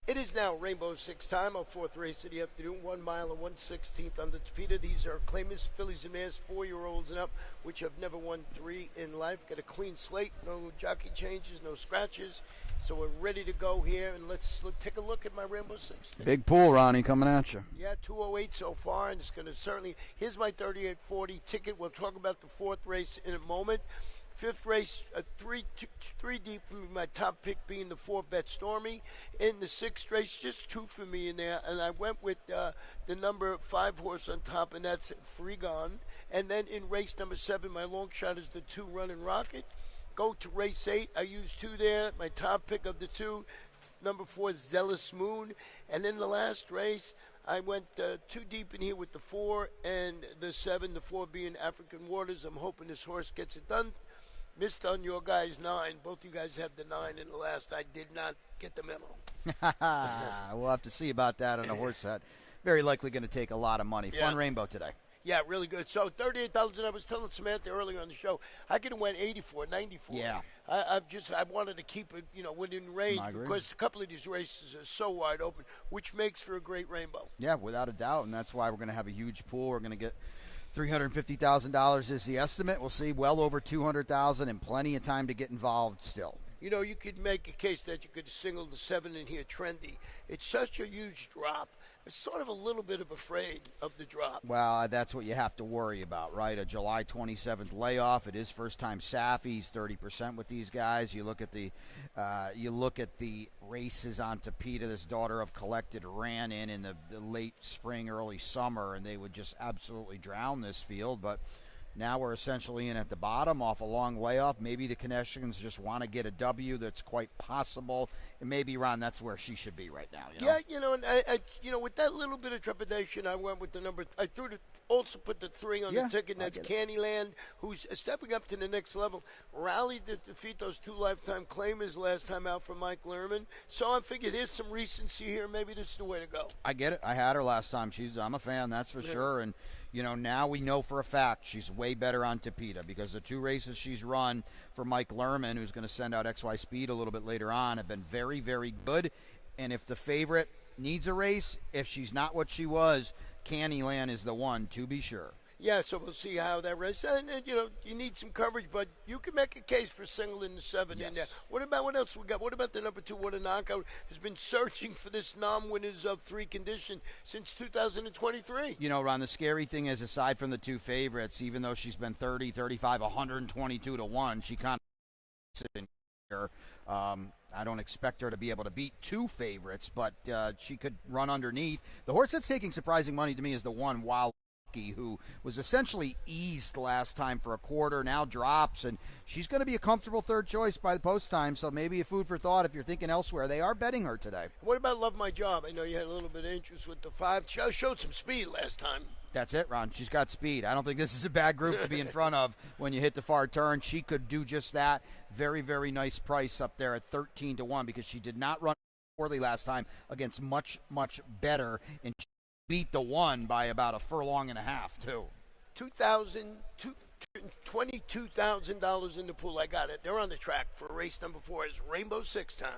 Speaker 7: It is now Rainbow Six time, our fourth race of the afternoon, 1 mile and 1/16 under Tapeta. These are claimants, fillies and mares, 4-year-olds and up, which have never won 3 in life. Got a clean slate, no jockey changes, no scratches. So we're ready to go here, and let's take a look at my Rainbow Six.
Speaker 4: Big pool, Ronnie, coming at you.
Speaker 7: Yeah, 208 so far, and it's going to certainly, here's my 3840 ticket. We'll talk about the fourth race in a moment. Fifth race, three deep for me, my top pick being the 4 Bet Stormy. In the sixth race, just 2 for me in there, and I went with the number 5 horse on top, and that's Freegon. And then in race number 7, my long shot is the 2 Running Rocket. Go to race 8, I used 2 there, my top pick of the 2, number 4 Zealous Moon. And in the last race, I went 2 deep in here with the 4 and the 7, the 4 being African Waters. I'm hoping this horse gets it done. Missed on your guys' 9. Both you guys have the 9 in the last. I did not get the memo.
Speaker 4: We'll have to see about that on a horse that very likely going to take a lot of money.
Speaker 7: Yeah.
Speaker 4: Fun rainbow today.
Speaker 7: Yeah, really good. So $38,000. I was telling Samantha earlier on the show, I could have went 84, 94.
Speaker 4: Yeah.
Speaker 7: I wanted to keep it, within range because a couple of these races are so wide open, which makes for a great rainbow.
Speaker 4: Yeah, without a doubt, and that's why we're going to have a huge pool. We're going to get $350,000 is the estimate. We'll see well over $200,000 and plenty of time to get involved still.
Speaker 7: You could make a case that you could single the 7 in here trendy. It's such a huge drop. I'm sort of a little bit afraid of the drop.
Speaker 4: Well, that's what you have to worry about, right? A July 27th layoff. It is first-time Saffy. He's 30% with these guys. You look at the races on Tapeta. This Daughter of Collected ran in the late spring, early summer, and they would just absolutely drown this field. But now we're essentially in at the bottom off a long layoff. Maybe the Connections just want to get a W. That's quite possible. And maybe, Ron, that's where she should be right now.
Speaker 7: Yeah, and I with that little bit of trepidation, I went with the number. I also put the 3 on the ticket, and that's Candyland, who's stepping up to the next level. Rallied to defeat those 2 lifetime claimers last time out for Mike Lerman. So I figured there's some recency here. Maybe this is the way to go.
Speaker 4: I get it. I had her last time. I'm a fan, that's for sure. And now we know for a fact she's way better on Tapeta because the 2 races she's run for Mike Lerman, who's going to send out XY Speed a little bit later on, have been very, very good. And if the favorite needs a race, if she's not what she was, Candyland is the one to be sure.
Speaker 7: Yeah, so we'll see how that race. And you need some coverage, but you can make a case for single in the 7 in there. What else we got? What about the number 2? What a knockout has been searching for this non-winners of 3 condition since 2023.
Speaker 4: Ron, the scary thing is, aside from the 2 favorites, even though she's been 30, 35, 122 to 1, she kind of sits in here. I don't expect her to be able to beat 2 favorites, but she could run underneath. The horse that's taking surprising money to me is the 1 Wild, who was essentially eased last time for a quarter, now drops, and she's going to be a comfortable 3rd choice by the post time, so maybe a food for thought if you're thinking elsewhere. They are betting her today.
Speaker 7: What about Love My Job? I know you had a little bit of interest with the 5. She showed some speed last time.
Speaker 4: That's it, Ron. She's got speed. I don't think this is a bad group to be in front of when you hit the far turn. She could do just that. Very, very nice price up there at 13 to 1 because she did not run poorly last time against much, much better, and she beat the 1 by about a furlong and a half, too.
Speaker 7: $22,000 in the pool. I got it. They're on the track for race number 4. It's Rainbow 6 time.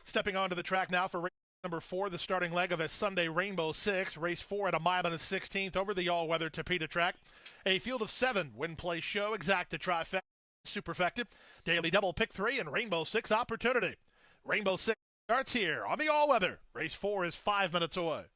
Speaker 1: Stepping onto the track now for race number 4, the starting leg of a Sunday Rainbow 6. Race 4 at a mile and a 16th over the all-weather Tapeta track. A field of 7 win, play, show, exacta, trifecta, superfecta, daily double, pick 3, and Rainbow 6 opportunity. Rainbow 6 starts here on the all-weather. Race 4 is 5 minutes away.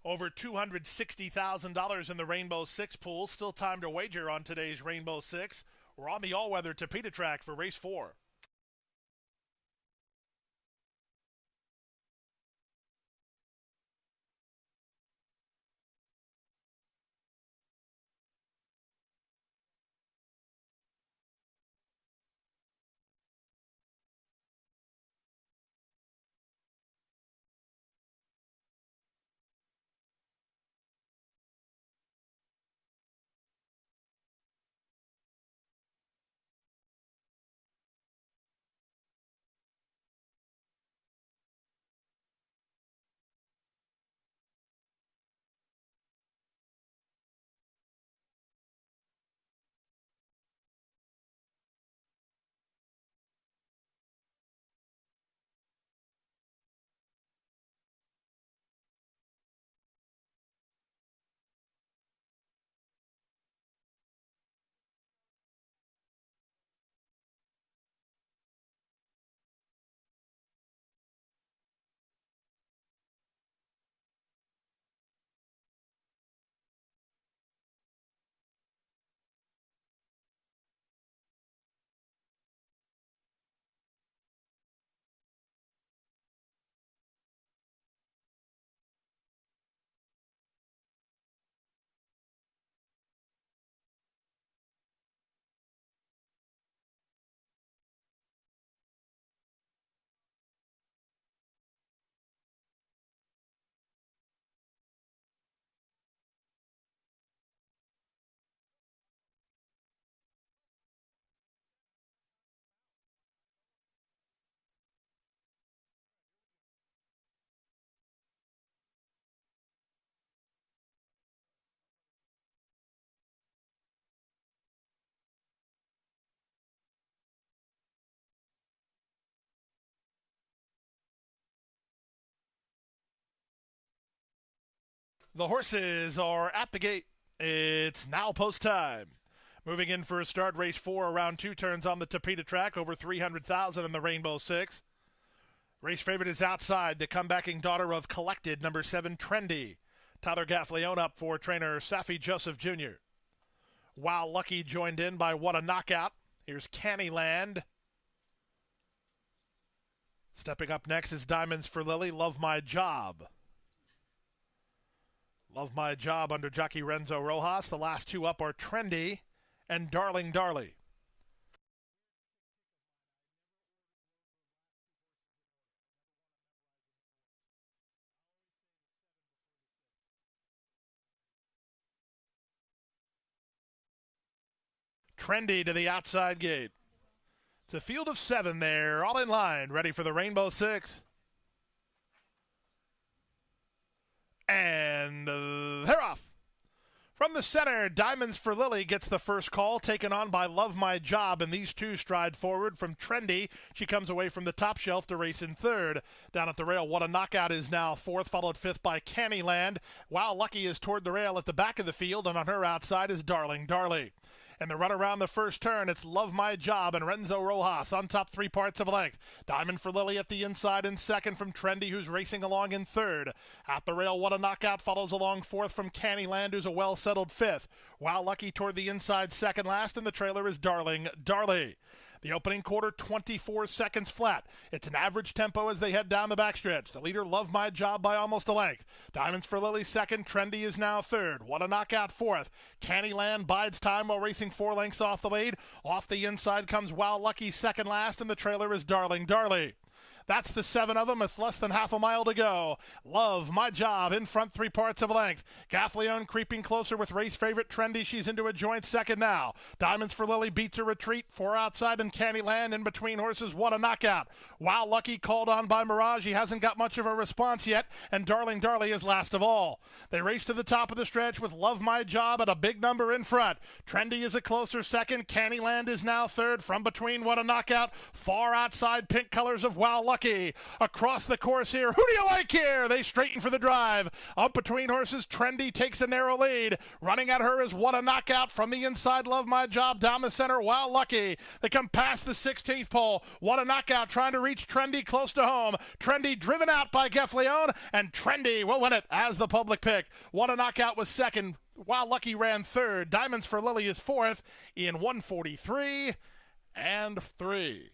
Speaker 1: Over $260,000 in the Rainbow Six pool. Still time to wager on today's Rainbow Six. We're on the all-weather Tapeta track for race 4. The horses are at the gate. It's now post time. Moving in for a start, race 4, around 2 turns on the Tapeta track, over $300,000 in the Rainbow Six. Race favorite is Outside, the comebacking daughter of Collected, number 7, Trendy. Tyler Gaffleone up for trainer Safi Joseph Jr. Wow Lucky joined in by What a Knockout. Here's Candyland. Stepping up next is Diamonds for Lily, Love My Job. Love My Job under jockey Renzo Rojas. The last 2 up are Trendy and Darling Darley. Trendy to the outside gate. It's a field of 7 there, all in line, ready for the Rainbow Six. And they're off. From the center, Diamonds for Lily gets the first call, taken on by Love My Job, and these two stride forward from Trendy. She comes away from the top shelf to race in third. Down at the rail, What a Knockout is now fourth, followed fifth by Candyland. Wow Lucky is toward the rail at the back of the field, and on her outside is Darling Darley. And the run around the first turn, it's Love My Job and Renzo Rojas on top 3 parts of a length. Diamond for Lily at the inside in second from Trendy, who's racing along in third. At the rail, What a Knockout follows along fourth from Candyland, who's a well-settled fifth. Wow Lucky toward the inside second last, and the trailer is Darling Darley. The opening quarter, 24 seconds flat. It's an average tempo as they head down the backstretch. The leader, Love My Job, by almost a length. Diamonds for Lily second. Trendy is now third. What a Knockout fourth. Candyland bides time while racing 4 lengths off the lead. Off the inside comes Wow Lucky second last, and the trailer is Darling Darley. That's the 7 of them with less than half a mile to go. Love My Job in front 3 parts of a length. Gaffleone creeping closer with race favorite Trendy. She's into a joint second now. Diamonds for Lily beats a retreat. 4 outside and Candyland in between horses. What a Knockout. Wow Lucky called on by Mirage. He hasn't got much of a response yet, and Darling Darley is last of all. They race to the top of the stretch with Love My Job at a big number in front. Trendy is a closer second. Candyland is now third. From between, What a Knockout. Far outside, pink colors of Wow Lucky. Lucky. Across the course here. Who do you like here? They straighten for the drive. Up between horses, Trendy takes a narrow lead. Running at her is What a Knockout from the inside. Love My Job down the center. Wild Lucky. They come past the 16th pole. What a Knockout trying to reach Trendy close to home. Trendy driven out by Gefleon, and Trendy will win it as the public pick. What a Knockout was second. Wild Lucky ran third. Diamonds for Lily is fourth in 1:43 and 3.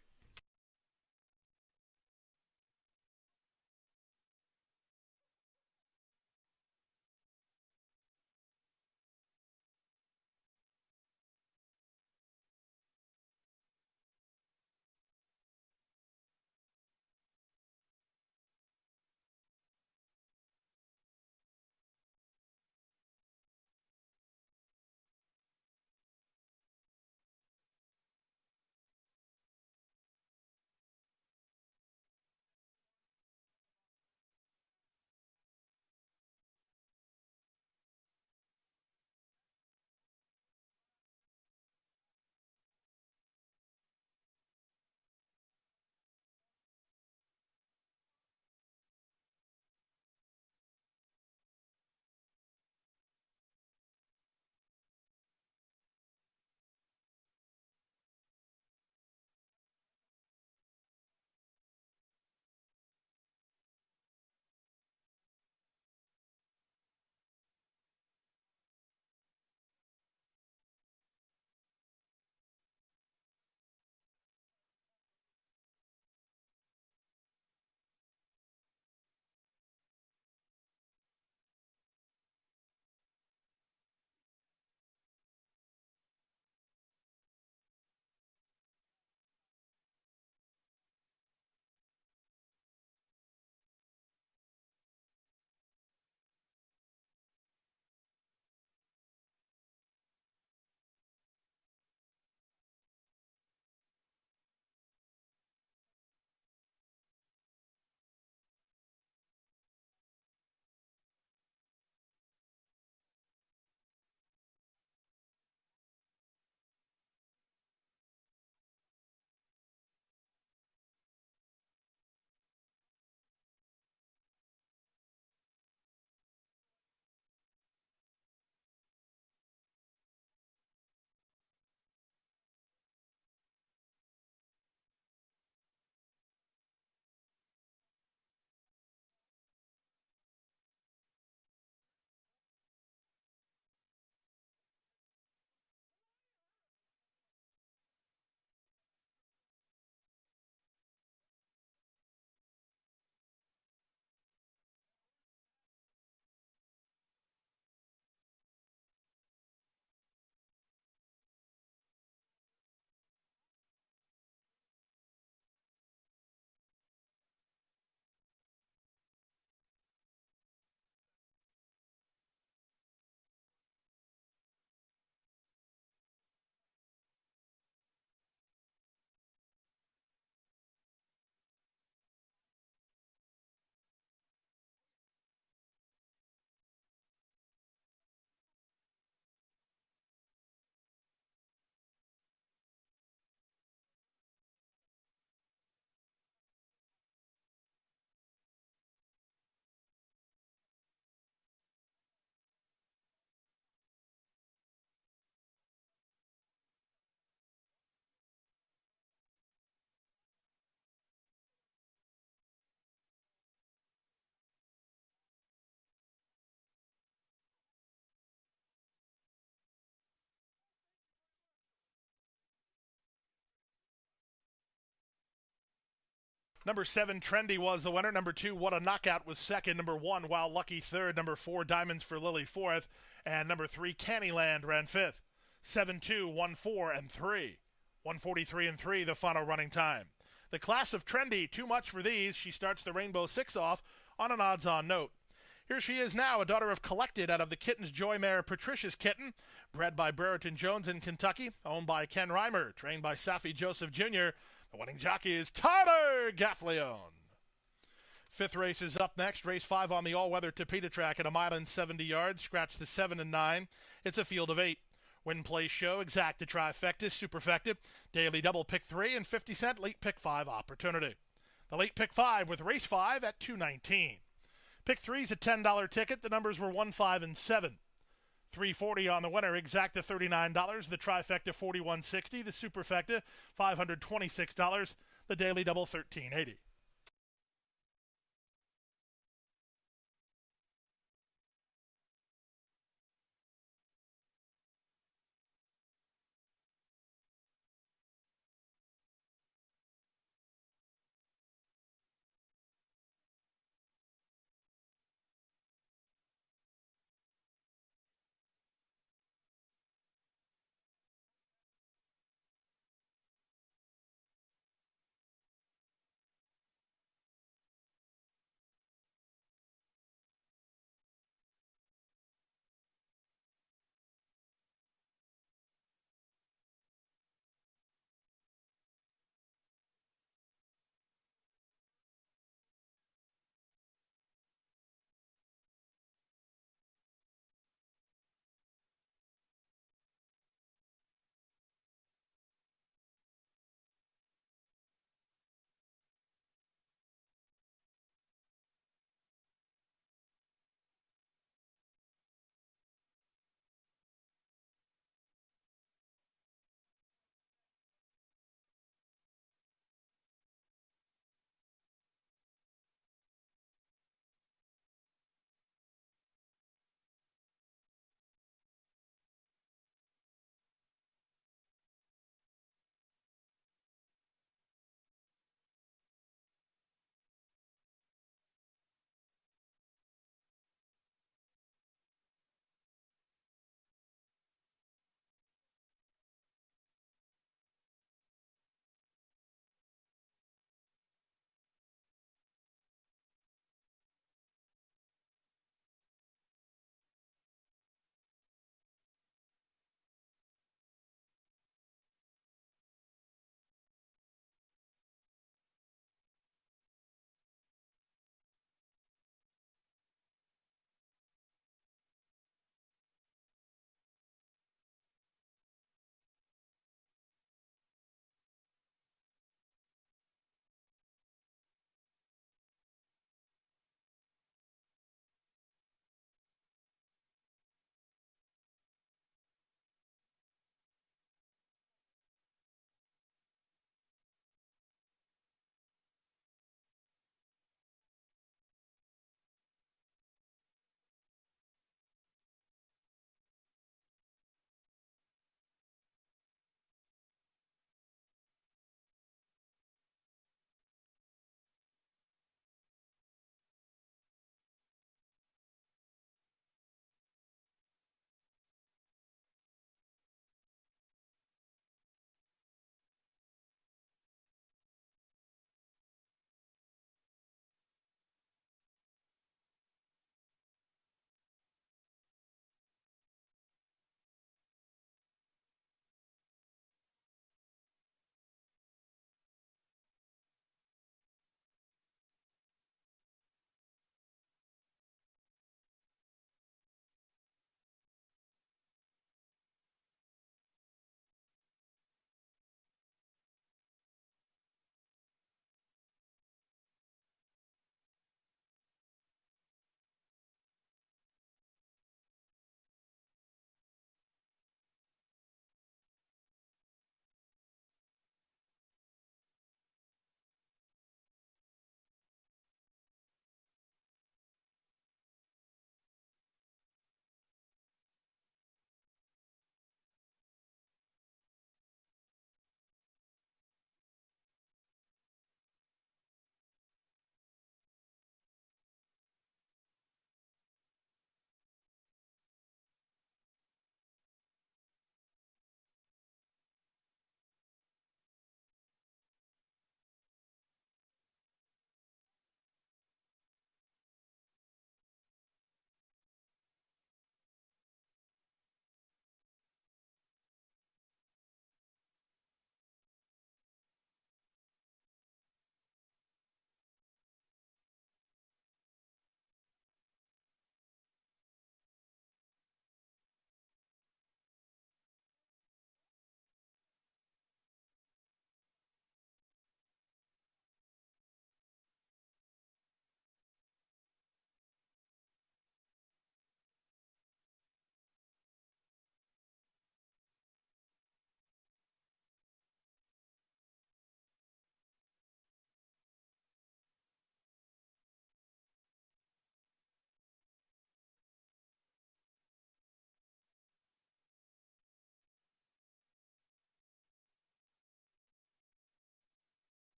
Speaker 1: Number 7, Trendy was the winner. Number 2, What a Knockout was second. Number 1, Wild Lucky third. Number 4, Diamonds for Lily fourth. And number 3, Candyland ran fifth. 7-2, 1-4, and 3. 1:43 and 3, the final running time. The class of Trendy, too much for these. She starts the Rainbow Six off on an odds-on note. Here she is now, a daughter of Collected out of the Kitten's Joy mare Patricia's Kitten, bred by Brereton Jones in Kentucky, owned by Ken Reimer, trained by Safi Joseph Jr. The winning jockey is Tyler Gaffleon. Fifth race is up next. Race 5 on the all-weather Tapeta track at a mile and 70 yards. Scratch the 7 and 9. It's a field of 8. Win, play, show, exacta, trifecta, superfecta, daily double pick 3, and 50-cent late pick 5 opportunity. The late pick 5 with race 5 at $2.19. Pick 3's a $10 ticket. The numbers were 1, 5, and 7. $3.40 on the winner, exacta $39. The trifecta $41.60. The superfecta $526. The daily double $13.80.